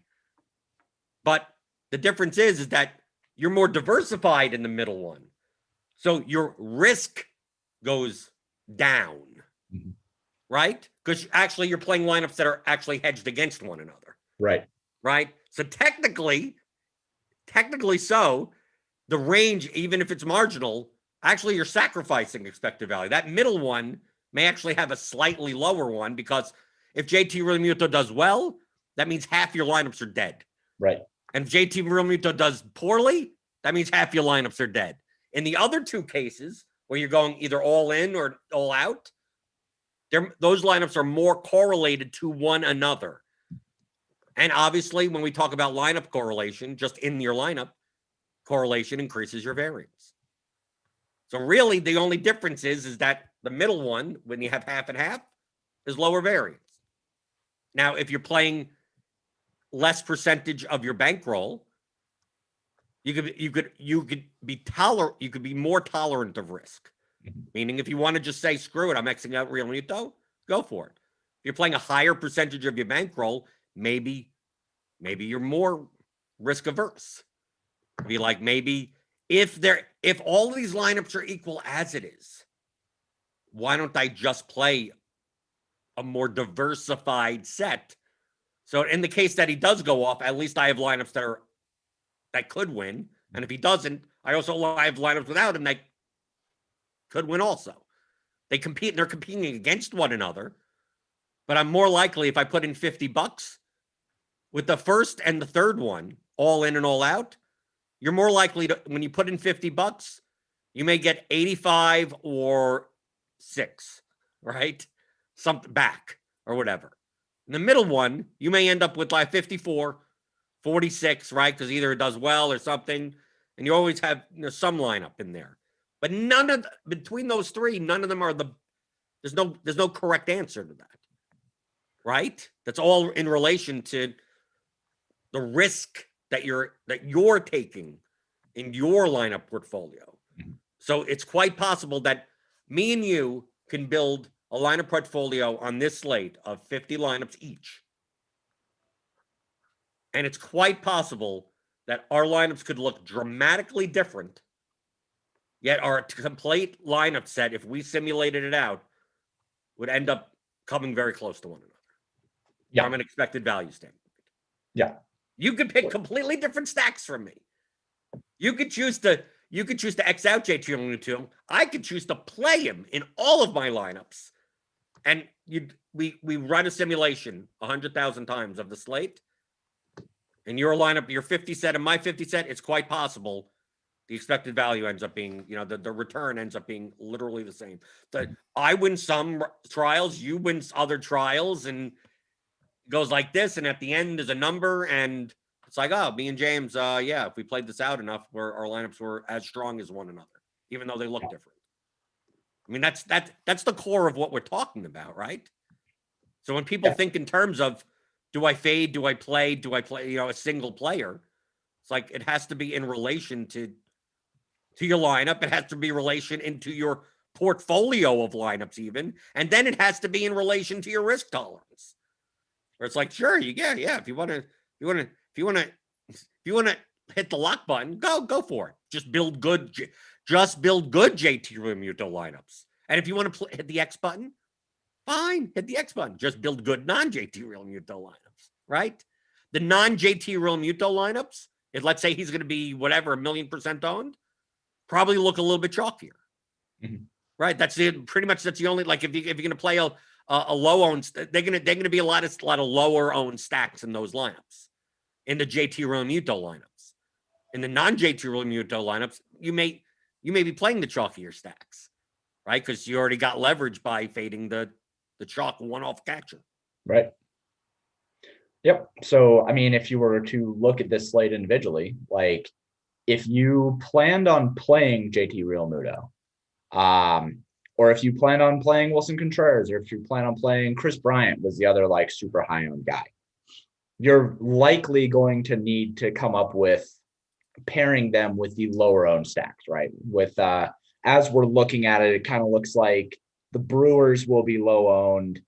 But the difference is that you're more diversified in the middle one. So your risk goes down, right? Because actually you're playing lineups that are actually hedged against one another. Right. Right? So technically so, the range, even if it's marginal, actually you're sacrificing expected value. That middle one may actually have a slightly lower one, because if JT Realmuto does well, that means half your lineups are dead. Right. And if JT Realmuto does poorly, that means half your lineups are dead. In the other two cases, where you're going either all in or all out, those lineups are more correlated to one another. And obviously, when we talk about lineup correlation, just in your lineup, correlation increases your variance. So really, the only difference is that the middle one, when you have half and half, is lower variance. Now, if you're playing less percentage of your bankroll, you could be more tolerant of risk. Meaning, if you want to just say, screw it, I'm Xing out Realmuto, go for it. If you're playing a higher percentage of your bankroll, maybe you're more risk averse. Be like, maybe if all of these lineups are equal as it is, why don't I just play a more diversified set? So in the case that he does go off, at least I have lineups that could win. And if he doesn't, I also have lineups without him that could win also. They're competing against one another. But I'm more likely, if I put in $50 with the first and the third one, all in and all out, you're more likely to, when you put in $50, you may get 85 or 6, right? something back or whatever. In the middle one, you may end up with like 54, 46, right? Because either it does well or something, and you always have some lineup in there. But between those three, none of them are there's no correct answer to that, right? That's all in relation to the risk that you're taking in your lineup portfolio. Mhm. So it's quite possible that me and you can build a lineup portfolio on this slate of 50 lineups each. And it's quite possible that our lineups could look dramatically different, yet our complete lineup set, if we simulated it out, would end up coming very close to one another from an expected value standpoint. Yeah. You could pick completely different stacks from me. You could choose to X out JT Realmuto. I could choose to play him in all of my lineups. And we run a simulation 100,000 times of the slate. And your lineup, your 50 set and my 50 set, it's quite possible the expected value ends up being, the return ends up being literally the same. I win some trials, you win other trials, and it goes like this. And at the end is a number, and it's like, oh, me and James, if we played this out enough, where our lineups were as strong as one another, even though they look different. I mean, that's the core of what we're talking about, right? So when people think in terms of, do I fade? Do I play? A single player? It's like it has to be in relation to your lineup. It has to be relation into your portfolio of lineups, even, and then it has to be in relation to your risk tolerance. Where it's like, sure, if you want to hit the lock button, go for it. Just build good JT Realmuto lineups. And if you want to hit the X button, fine, hit the X button. Just build good non-JT Realmuto lineups, right? The non-JT Realmuto lineups, if let's say he's going to be whatever, 1,000,000% owned, probably look a little bit chalkier, right? That's pretty much that's the only, like, if you're going to play a low owned, they're going to be a lot of lower owned stacks in those lineups, in the JT Realmuto lineups. In the non-JT Realmuto lineups, you may be playing the chalkier stacks, right? Because you already got leverage by fading the chalk one-off catcher. Right. Yep. So, I mean, if you were to look at this slate individually, like if you planned on playing JT Realmuto, or if you plan on playing Wilson Contreras, or if you plan on playing Chris Bryant was the other like super high owned guy, you're likely going to need to come up with pairing them with the lower owned stacks, right? With as we're looking at it, it kind of looks like the Brewers will be low owned.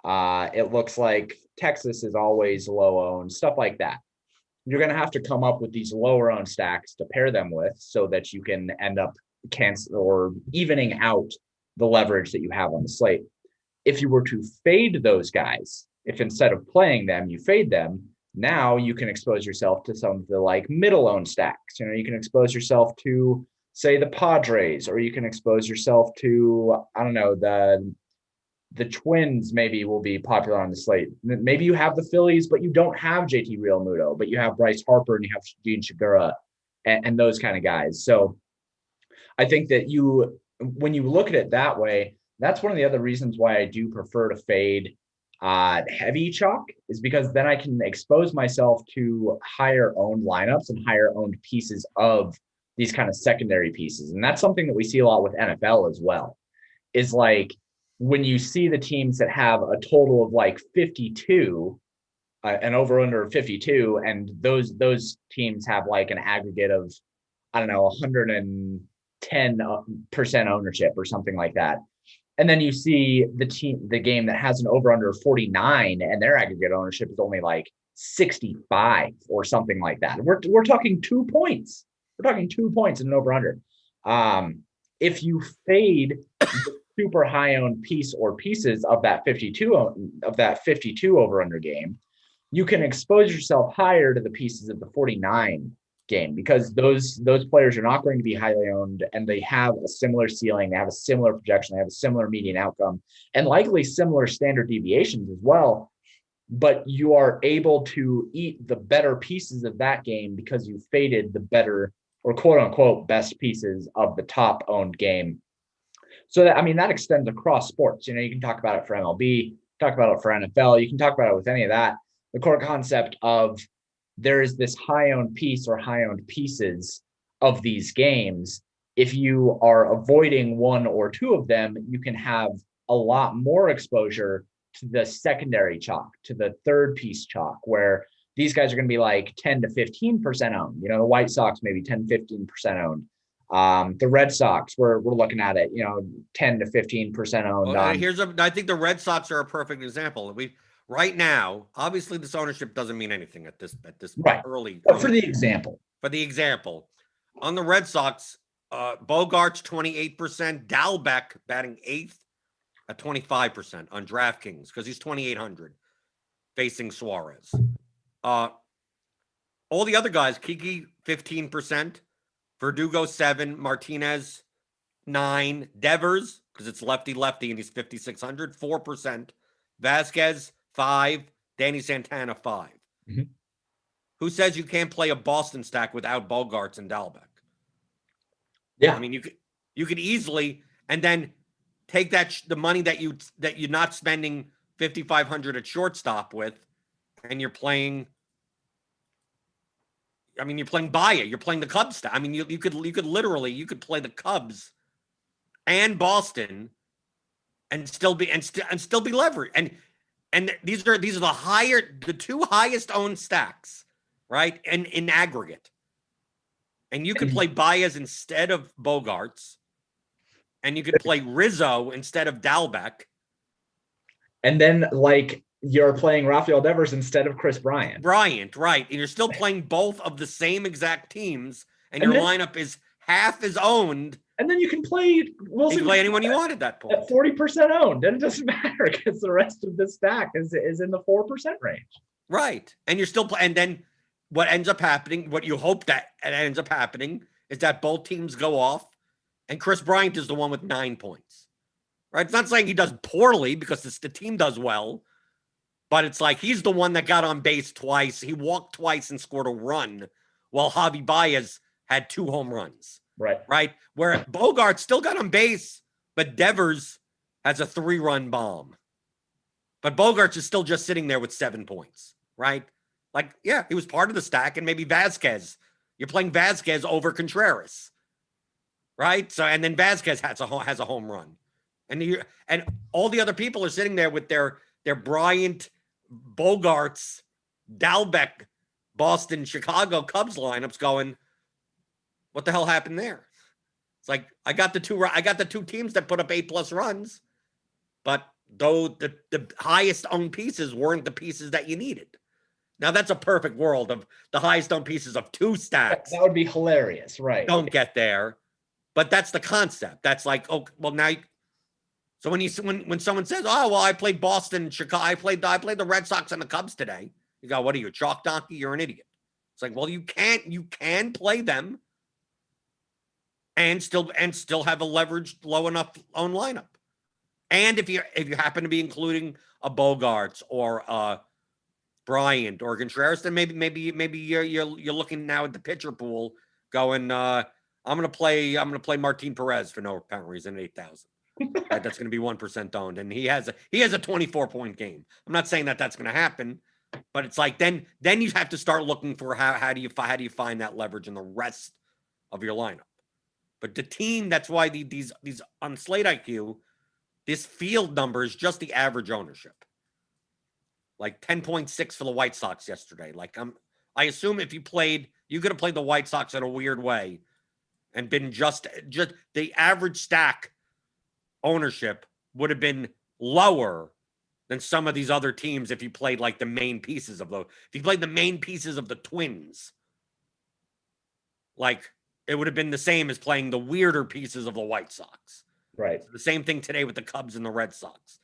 It looks like Texas is always low owned, stuff like that. You're going to have to come up with these lower owned stacks to pair them with so that you can end up cancel or evening out the leverage that you have on the slate. If you were to fade those guys, if instead of playing them, you fade them, now you can expose yourself to some of the like middle owned stacks. You can expose yourself to, say, the Padres, or you can expose yourself to, I don't know, the Twins maybe will be popular on the slate. Maybe you have the Phillies, but you don't have JT Realmuto, but you have Bryce Harper and you have Dean Segura and those kind of guys. So I think that when you look at it that way, that's one of the other reasons why I do prefer to fade heavy chalk, is because then I can expose myself to higher owned lineups and higher owned pieces of these kind of secondary pieces. And that's something that we see a lot with NFL as well, is like when you see the teams that have a total of like 52, an over under 52, and those teams have like an aggregate of, I don't know, 110% ownership or something like that. And then you see the game that has an over under 49 and their aggregate ownership is only like 65 or something like that. We're talking 2 points. We're talking 2 points in an over under. If you fade the super high owned piece or pieces of that 52 over under game, you can expose yourself higher to the pieces of the 49 game, because those players are not going to be highly owned, and they have a similar ceiling, they have a similar projection, they have a similar median outcome, and likely similar standard deviations as well. But you are able to eat the better pieces of that game because you faded the better, or quote unquote best pieces of the top owned game. So that, I mean, that extends across sports. You know, you can talk about it for MLB, talk about it for NFL. You can talk about it with any of that. The core concept of there is this high-owned piece or high-owned pieces of these games. If you are avoiding one or two of them, you can have a lot more exposure to the secondary chalk, to the third piece chalk, where these guys are going to be like 10 to 15% owned. You know, the White Sox maybe 10, 15% owned. The Red Sox, we're looking at it, you know, 10 to 15% owned. I think the Red Sox are a perfect example. Right now, obviously this ownership doesn't mean anything at this right. early. But for the example. On the Red Sox, Bogarts 28%, Dalbec batting 8th at 25% on DraftKings because he's 2,800 facing Suarez. All the other guys, Kiki 15%, Verdugo 7, Martinez 9, Devers because it's lefty and he's 5,600 4%, Vasquez 5, Danny Santana 5. Mm-hmm. Who says you can't play a Boston stack without Bogarts and Dalbec? Yeah, I mean you could easily, and then take the money that you're not spending 5,500 at shortstop with, and you're playing. I mean, you're playing Baia. You're playing the Cubs stack. I mean, you could play the Cubs and Boston, and still be leveraged. And these are the two highest owned stacks, right? And in aggregate. And you could play Baez instead of Bogarts. And you could play Rizzo instead of Dalbec. And then, like, you're playing Rafael Devers instead of Chris Bryant. Right. And you're still playing both of the same exact teams. And your lineup is half is owned. And then you can play Wilson. You can play anyone you want at that point. At 40% owned. And it doesn't matter because the rest of the stack is in the 4% range. Right. And you're still and then what ends up happening, what you hope that ends up happening, is that both teams go off, and Chris Bryant is the one with 9 points. Right? It's not saying he does poorly because the team does well, but it's like he's the one that got on base twice. He walked twice and scored a run, while Javi Baez had 2 home runs. Right? Where Bogart still got on base, but Devers has a 3-run bomb. But Bogarts is still just sitting there with 7 points. Right? Like, yeah, he was part of the stack, and maybe Vasquez. You're playing Vasquez over Contreras, right? So, and then Vasquez has a home run, and all the other people are sitting there with their Bryant, Bogarts, Dalbec, Boston, Chicago Cubs lineups going, what the hell happened there? It's like I got the two teams that put up 8+ runs, but though the highest owned pieces weren't the pieces that you needed. Now, that's a perfect world of the highest owned pieces of 2 stacks. That would be hilarious, right? Don't get there. But that's the concept. That's like, oh, well, now. So when someone says, oh, well, I played Boston, Chicago, I played the Red Sox and the Cubs today. You go, what are you, a chalk donkey? You're an idiot. It's like, well, you can play them and still have a leveraged low enough own lineup. And if you happen to be including a Bogarts or Bryant or Contreras, then maybe you're looking now at the pitcher pool, going, I'm gonna play Martin Perez for no apparent reason at 8,000. Right, that's gonna be 1% owned, and he has a 24-point game. I'm not saying that that's gonna happen, but it's like then you have to start looking for how do you find that leverage in the rest of your lineup. But the team, that's why these on Slate IQ, this field number is just the average ownership. Like 10.6 for the White Sox yesterday. Like I assume if you could have played the White Sox in a weird way and been just the average stack ownership would have been lower than some of these other teams if you played like the main pieces of if you played the main pieces of the Twins. Like it would have been the same as playing the weirder pieces of the White Sox. Right. The same thing today with the Cubs and the Red Sox.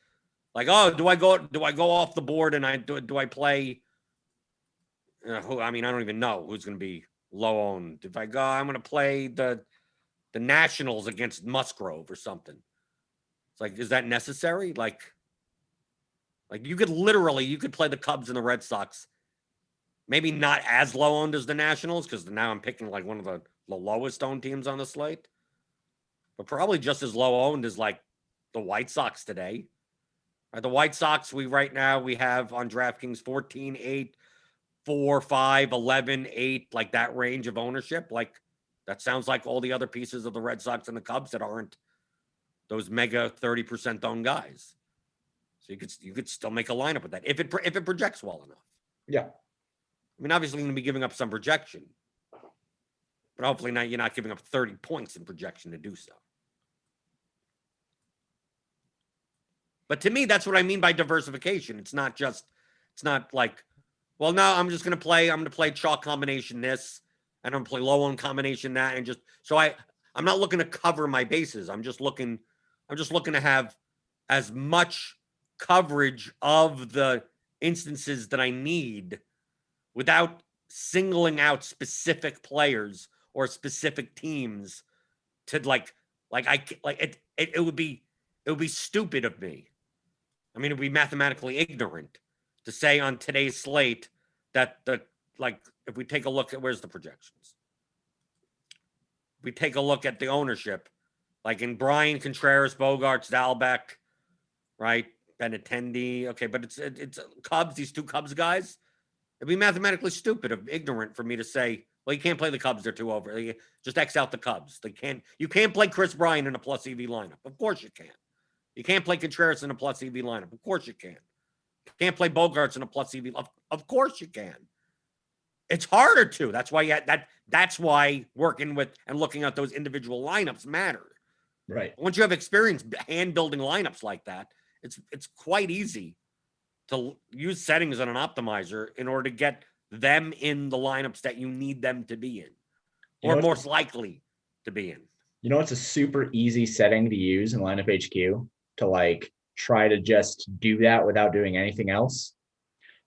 Like, oh, do I go off the board and do I play? I mean, I don't even know who's going to be low owned. If I go, I'm going to play the Nationals against Musgrove or something. It's like, is that necessary? Like you could play the Cubs and the Red Sox. Maybe not as low owned as the Nationals, because now I'm picking like one of the lowest owned teams on the slate. but probably just as low owned as like the White Sox today. Right, the White Sox, we have on DraftKings 14, 8, 4, 5, 11, 8, like that range of ownership. Like that sounds like all the other pieces of the Red Sox and the Cubs that aren't those mega 30% owned guys. So you could still make a lineup with that if it projects well enough. Yeah. I mean, obviously, you're going to be giving up some projection, but hopefully you're not giving up 30 points in projection to do so. But to me, that's what I mean by diversification. It's not like, well, no, I'm going to play chalk combination this, and I'm going to play low owned combination that, and just so I'm not looking to cover my bases. I'm just looking to have as much coverage of the instances that I need without singling out specific players or specific teams to it would be stupid of me. I mean, it would be mathematically ignorant to say on today's slate that if we take a look at where's the projections, if we take a look at the ownership, like in Brian Contreras, Bogarts, Dalbec, right, Benintendi, okay, but it's Cubs, these two Cubs guys. It'd be mathematically stupid of ignorant for me to say, well, you can't play the Cubs, they're too over. Just X out the Cubs. You can't play Chris Bryant in a plus EV lineup. Of course you can. You can't play Contreras in a plus EV lineup. Of course you can. You can't play Bogarts in a plus EV. Of course you can. It's harder to. That's why working with and looking at those individual lineups matter. Right. Once you have experience hand building lineups like that, it's quite easy to use settings on an optimizer in order to get them in the lineups that you need them to be in, or most likely to be in. You know, it's a super easy setting to use in Lineup HQ to like try to just do that without doing anything else.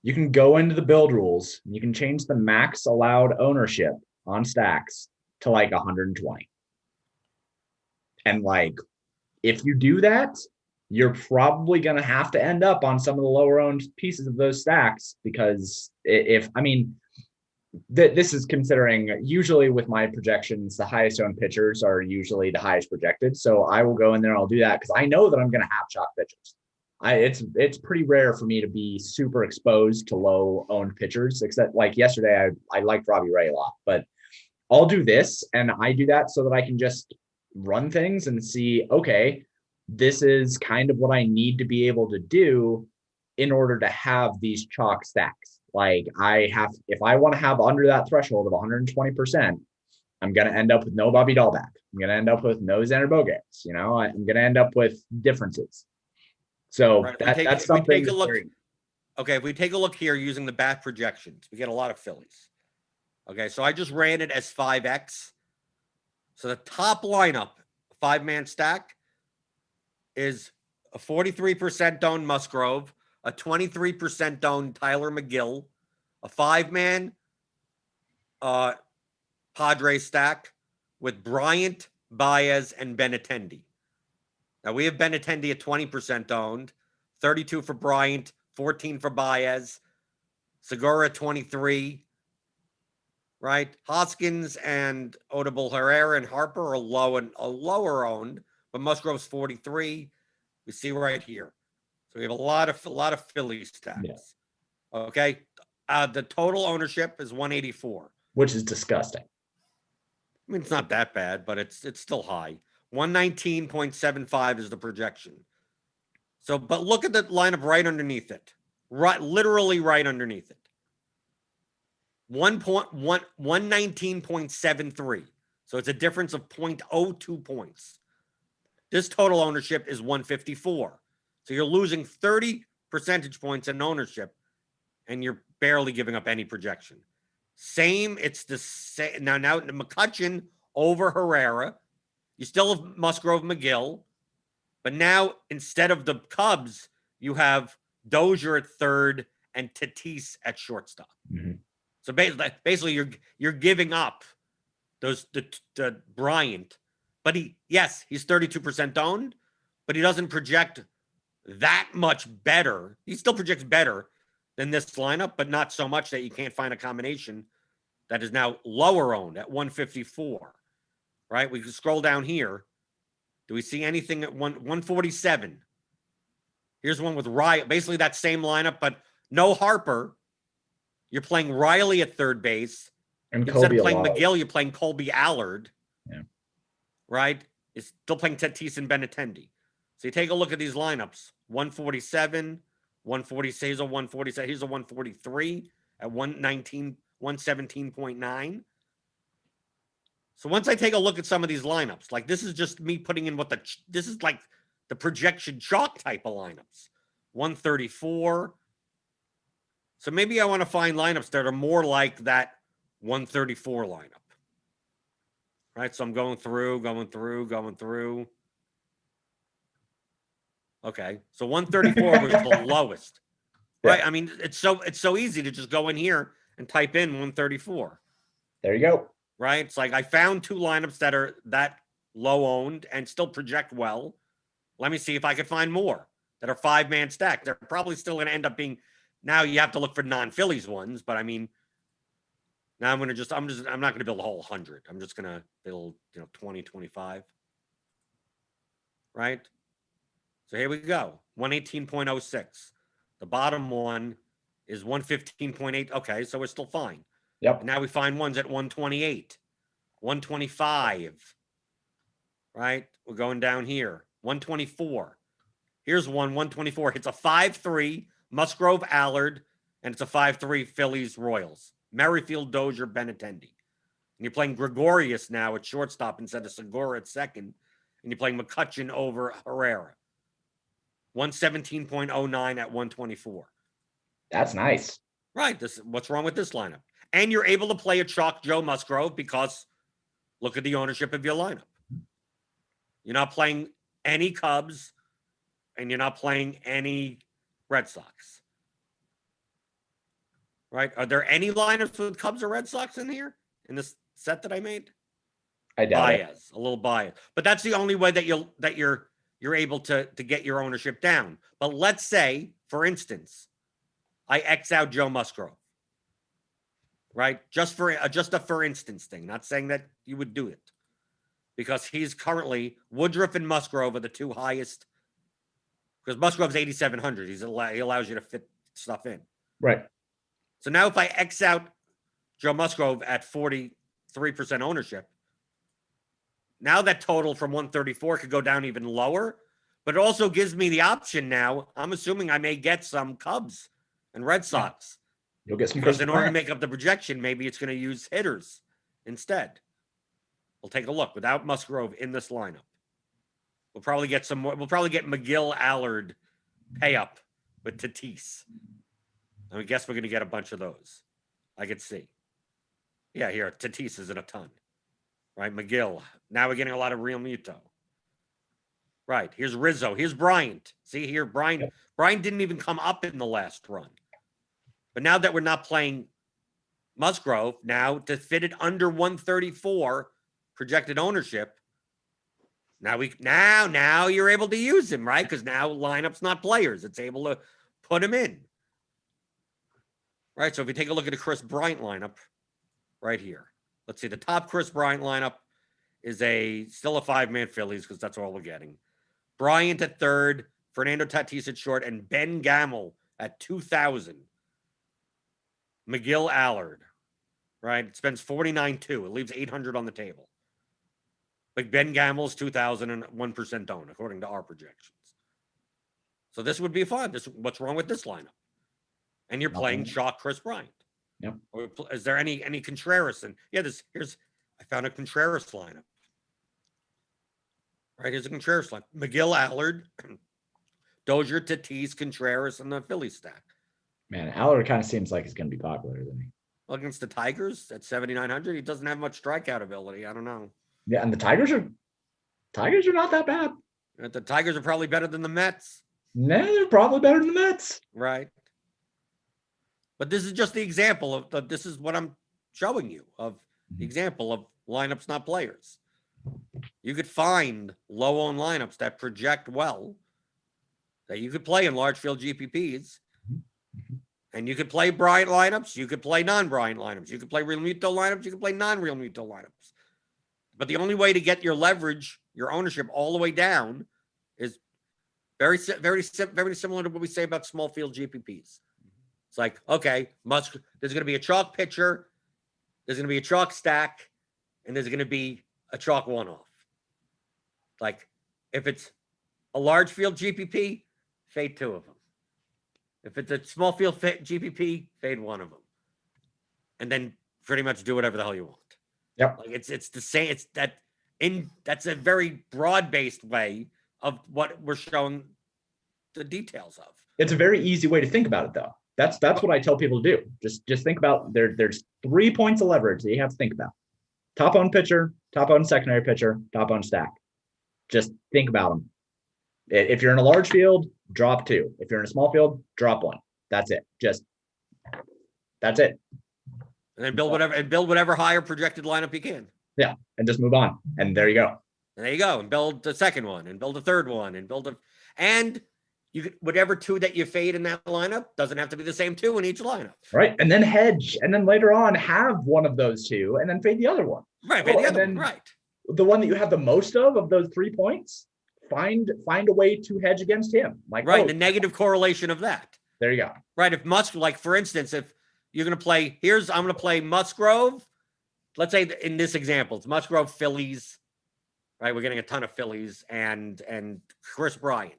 You can go into the build rules and you can change the max allowed ownership on stacks to like 120. And like, if you do that, you're probably going to have to end up on some of the lower owned pieces of those stacks because this is considering usually with my projections, the highest owned pitchers are usually the highest projected. So I will go in there and I'll do that because I know that I'm going to have chalk pitchers. It's pretty rare for me to be super exposed to low owned pitchers, except like yesterday, I liked Robbie Ray a lot, but I'll do this and I do that so that I can just run things and see, okay, this is kind of what I need to be able to do in order to have these chalk stacks. Like if I want to have under that threshold of 120%, I'm going to end up with no Bobby Dahlback. I'm going to end up with no Xander Bogaerts. You know, I'm going to end up with differences. So right. That's something. Okay, if we take a look here using the bat projections, we get a lot of Phillies. Okay, so I just ran it as 5X. So the top lineup, 5-man stack, is a 43% owned Musgrove, a 23% owned Tyler McGill, a 5-man Padres stack with Bryant, Baez, and Benintendi. Now we have Benintendi at 20% owned, 32 for Bryant, 14 for Baez, Segura 23, right? Hoskins and Odubel Herrera and Harper are lower owned, but Musgrove's 43. We see right here. So we have a lot of Philly stacks. Yeah. Okay. The total ownership is 184. Which is disgusting. I mean, it's not that bad, but it's still high. 119.75 is the projection. So, but look at the lineup right underneath it. Literally right underneath it. 119.73. So it's a difference of 0.02 points. This total ownership is 154. So you're losing 30 percentage points in ownership, and you're barely giving up any projection. It's the same. Now McCutchen over Herrera. You still have Musgrove, McGill. But now, instead of the Cubs, you have Dozier at third and Tatis at shortstop. Mm-hmm. So basically, you're giving up the Bryant. But he's 32% owned, but he doesn't project that much better. He still projects better than this lineup, but not so much that you can't find a combination that is now lower owned at 154, right? We can scroll down here Do we see anything at 147? Here's one with Riley, basically that same lineup, but no Harper. You're playing Riley at third base. And Instead Kobe of playing Alalo. McGill, you're playing Colby Allard. Yeah. Right? It's still playing Tatis and Benintendi. So you take a look at these lineups. 147, 146, here's a 147, here's a 143 at 119, 117.9. So once I take a look at some of these lineups, like this is just me putting in this is like the projection chalk type of lineups. 134. So maybe I want to find lineups that are more like that 134 lineup. Right? So I'm going through. Okay. So 134 was the lowest. Right? Yeah. I mean, it's so easy to just go in here and type in 134. There you go. Right? It's like I found two lineups that are that low owned and still project well. Let me see if I can find more that are 5-man stacked. They're probably still going to end up being. Now you have to look for non-Phillies ones, but I mean, now I'm not going to build a whole 100. I'm just going to build, 20, 25. Right? So here we go. 118.06. The bottom one is 115.8. Okay, so we're still fine. Yep. And now we find ones at 128, 125. Right? We're going down here. 124. Here's 124. It's a 5-3 Musgrove Allard, and it's a 5-3 Phillies Royals. Merrifield, Dozier, Benintendi. And you're playing Gregorius now at shortstop instead of Segura at second. And you're playing McCutcheon over Herrera. 117.09 at 124. That's nice. Right. What's wrong with this lineup? And you're able to play a chalk Joe Musgrove because look at the ownership of your lineup. You're not playing any Cubs and you're not playing any Red Sox. Right? Are there any lineups with Cubs or Red Sox in here in this set that I made? I doubt it. A little bias. But that's the only way that you're able to get your ownership down. But let's say, for instance, I X out Joe Musgrove. Right? Just a for instance thing. Not saying that you would do it. Because he's currently Woodruff and Musgrove are the two highest. Because Musgrove's 8,700. He allows you to fit stuff in. Right. So now if I X out Joe Musgrove at 43% ownership, now that total from 134 could go down even lower, but it also gives me the option now. I'm assuming I may get some Cubs and Red Sox. You'll get some because in order to make up the projection, maybe it's going to use hitters instead. We'll take a look without Musgrove in this lineup. We'll probably get some more. We'll probably get McGill Allard pay up with Tatis. I guess we're going to get a bunch of those. I could see. Yeah, here, Tatis is in a ton. Right, McGill. Now we're getting a lot of Real Muto. Right, here's Rizzo. Here's Bryant. See here, Bryant. Yep. Bryant didn't even come up in the last run. But now that we're not playing Musgrove, now to fit it under 134 projected ownership, now you're able to use him, right? Because now lineup's not players. It's able to put him in. Right, so if you take a look at the Chris Bryant lineup right here. Let's see, the top Chris Bryant lineup is still a 5-man Phillies because that's all we're getting. Bryant at third, Fernando Tatis at short, and Ben Gamel at 2,000. McGill Allard, right? It spends 49.2. It leaves 800 on the table. But Ben Gamel's 2,000 and 1% owned, according to our projections. So this would be fun. What's wrong with this lineup? And you're playing chalk Chris Bryant. Yep. Or is there any Contreras? And yeah, I found a Contreras lineup. Right, here's a Contreras lineup. McGill Allard, Dozier, Tatis, Contreras, and the Philly stack. Man, Allard kind of seems like he's going to be popular, doesn't he? Well, against the Tigers at 7,900, he doesn't have much strikeout ability. I don't know. Yeah, and the Tigers are not that bad. The Tigers are probably better than the Mets. No, they're probably better than the Mets. Right. But this is just the example of this is what I'm showing you of the example of lineups, not players. You could find low-owned lineups that project well that you could play in large field GPPs. And you could play Bryant lineups. You could play non-Bryant lineups. You could play Real Muto lineups. You could play non-Real Muto lineups. But the only way to get your leverage your ownership all the way down is very similar to what we say about small field GPPs. It's like, okay, there's going to be a chalk pitcher, there's going to be a chalk stack, and there's going to be a chalk one-off. Like, if it's a large field GPP, fade 2 of them. If it's a small field GPP, fade 1 of them. And then pretty much do whatever the hell you want. Yep. Like it's the same. That's a very broad-based way of what we're showing the details of. It's a very easy way to think about it, though. That's what I tell people to do. Just think about there's 3 points of leverage that you have to think about. Top owned pitcher, top owned secondary pitcher, top owned stack. Just think about them. If you're in a large field, drop 2. If you're in a small field, drop 1. That's it. That's it. And then build whatever higher projected lineup you can. Yeah, and just move on. And there you go. And there you go. And build the second one, and build a third one, and you could, whatever 2 that you fade in that lineup doesn't have to be the same 2 in each lineup. Right. And then hedge. And then later on have one of those 2 and then fade the other one. Right. Fade the other one. Right. The one that you have the most of those 3 points, find a way to hedge against him. Like, right. The negative correlation of that. There you go. Right. If like for instance, if you're going to play, I'm going to play Musgrove. Let's say in this example, it's Musgrove, Phillies, right? We're getting a ton of Phillies and Chris Bryant.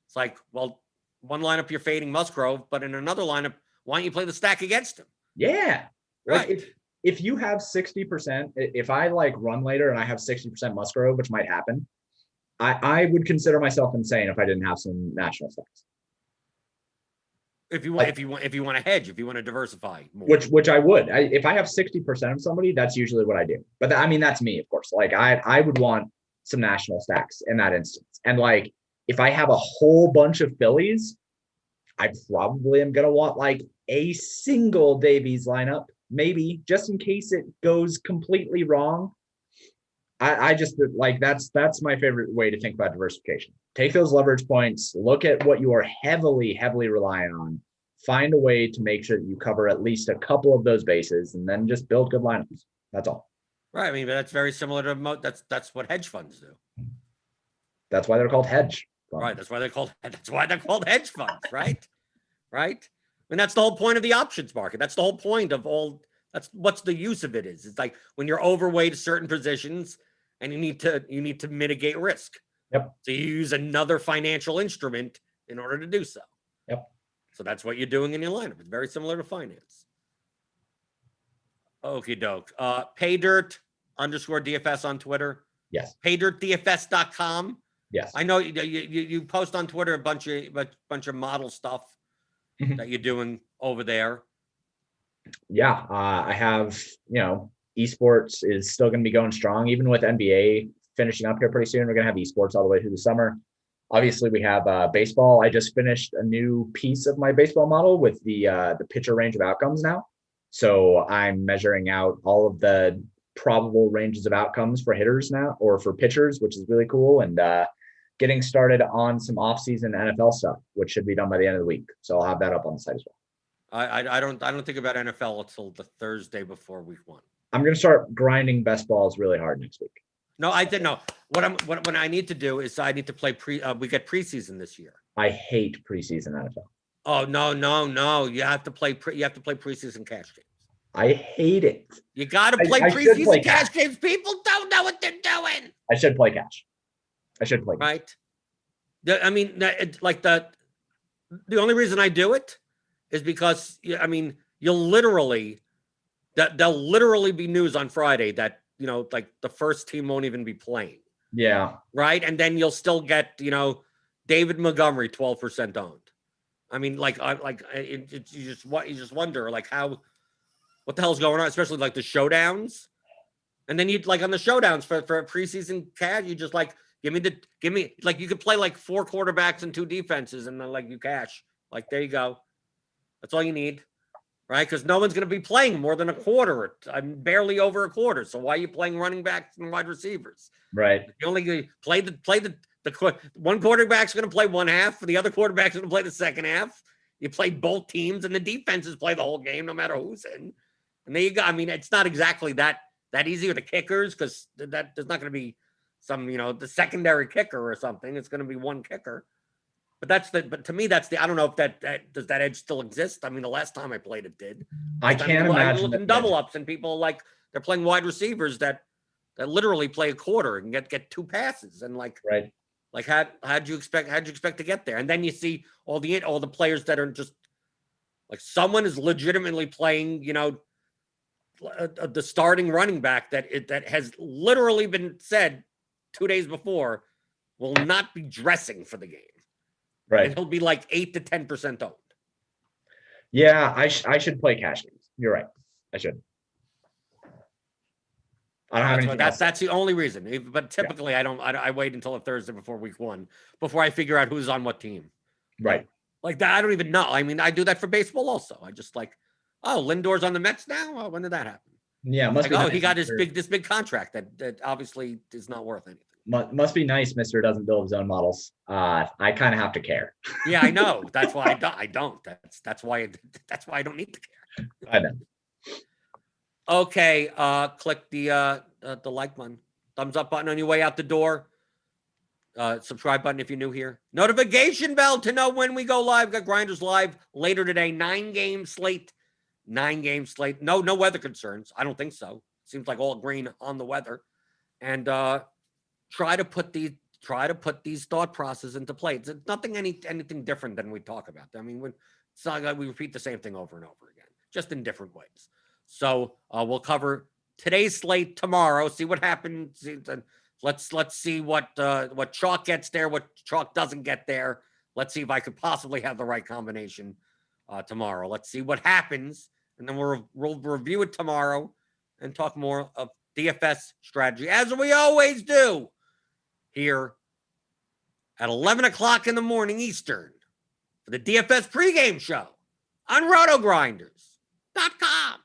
It's like, well, one lineup you're fading Musgrove, but in another lineup, why don't you play the stack against him? Yeah. Right. Like if you have 60%, if I like run later and I have 60% Musgrove, which might happen, I would consider myself insane if I didn't have some national stacks. If you want to hedge, if you want to diversify more. Which I would. If I have 60% of somebody, that's usually what I do. But that's me, of course. Like I would want some national stacks in that instance. And like if I have a whole bunch of Phillies, I probably am gonna want like a single Davies lineup, maybe, just in case it goes completely wrong. I just like that's my favorite way to think about diversification. Take those leverage points, look at what you are heavily reliant on, find a way to make sure that you cover at least a couple of those bases, and then just build good lineups. That's all. Right. I mean, but that's very similar to that's what hedge funds do. That's why they're called hedge funds. Right. That's why they're called hedge funds. Right. Right. And that's the whole point of the options market. That's the whole point of all. That's what's the use of it is. It's like when you're overweight certain positions and you need to mitigate risk. Yep. So you use another financial instrument in order to do so. Yep. So that's what you're doing in your lineup. It's very similar to finance. Okie doke. Paydirt _DFS on Twitter. Yes. PaydirtDFS.com. Yes. I know you post on Twitter a bunch of model stuff that you're doing over there. Yeah, I have, esports is still going to be going strong, even with NBA finishing up here pretty soon. We're going to have esports all the way through the summer. Obviously, we have baseball. I just finished a new piece of my baseball model with the pitcher range of outcomes now. So I'm measuring out all of the probable ranges of outcomes for hitters now, or for pitchers, which is really cool. And getting started on some off-season NFL stuff, which should be done by the end of the week. So I'll have that up on the site as well. I don't think about NFL until the Thursday before week 1. I'm going to start grinding best balls really hard next week. No, I didn't know. What I need to do is I need to play we get preseason this year. I hate preseason NFL. Oh no. You have to play preseason cash games. I hate it. You got to play preseason cash games. People don't know what they're doing. I should play cash. Right. I mean, the only reason I do it is because there'll literally be news on Friday that like the first team won't even be playing. Yeah. Right. And then you'll still get David Montgomery 12% owned. I mean, you just wonder like what the hell's going on, especially like the showdowns. And then you'd like on the showdowns for preseason cash, you just like give me like you could play like 4 quarterbacks and 2 defenses and then like you cash. Like there you go. That's all you need. Right? Because no one's going to be playing more than a quarter. I'm barely over a quarter. So why are you playing running backs and wide receivers? Right. You only play the one quarterback's going to play one half, the other quarterback's going to play the second half. You play both teams, and the defenses play the whole game, no matter who's in. And there you go. I mean, it's not exactly that easy with the kickers because there's not going to be some, the secondary kicker or something. It's going to be one kicker. But to me, that's I don't know if that does that edge still exist. I mean, the last time I played it did. I can't imagine. I look in double ups and people they're playing wide receivers that literally play a quarter and get 2 passes and right. Like how'd you expect to get there? And then you see all the players that are just like someone is legitimately playing, the starting running back that has literally been said 2 days before will not be dressing for the game. Right. And he'll be like 8 to 10% owned. Yeah, I should play cash games. You're right. I should. I don't have anything else. That's the only reason. But typically, yeah. I wait until a Thursday before week 1 before I figure out who's on what team. Right. Like that, I don't even know. I mean, I do that for baseball also. I just Lindor's on the Mets now. Well, when did that happen? Yeah, must be. Nice, he got this big contract that obviously is not worth anything. Must be nice, Mister doesn't build his own models. I kind of have to care. Yeah, I know. That's why I don't. That's why I don't need to care. I know. Okay, click the like button, thumbs up button on your way out the door. Subscribe button if you're new here. Notification bell to know when we go live. Got Grinders live later today. 9-game slate. 9-game slate. No weather concerns. I don't think so. Seems like all green on the weather. And try to put these thought processes into play. It's nothing anything different than we talk about. I mean, it's not like we repeat the same thing over and over again, just in different ways. So we'll cover today's slate tomorrow. See what happens. Let's see what chalk gets there, what chalk doesn't get there. Let's see if I could possibly have the right combination tomorrow. Let's see what happens, and then we'll review it tomorrow and talk more of DFS strategy, as we always do here at 11 o'clock in the morning Eastern for the DFS pregame show on RotoGrinders.com.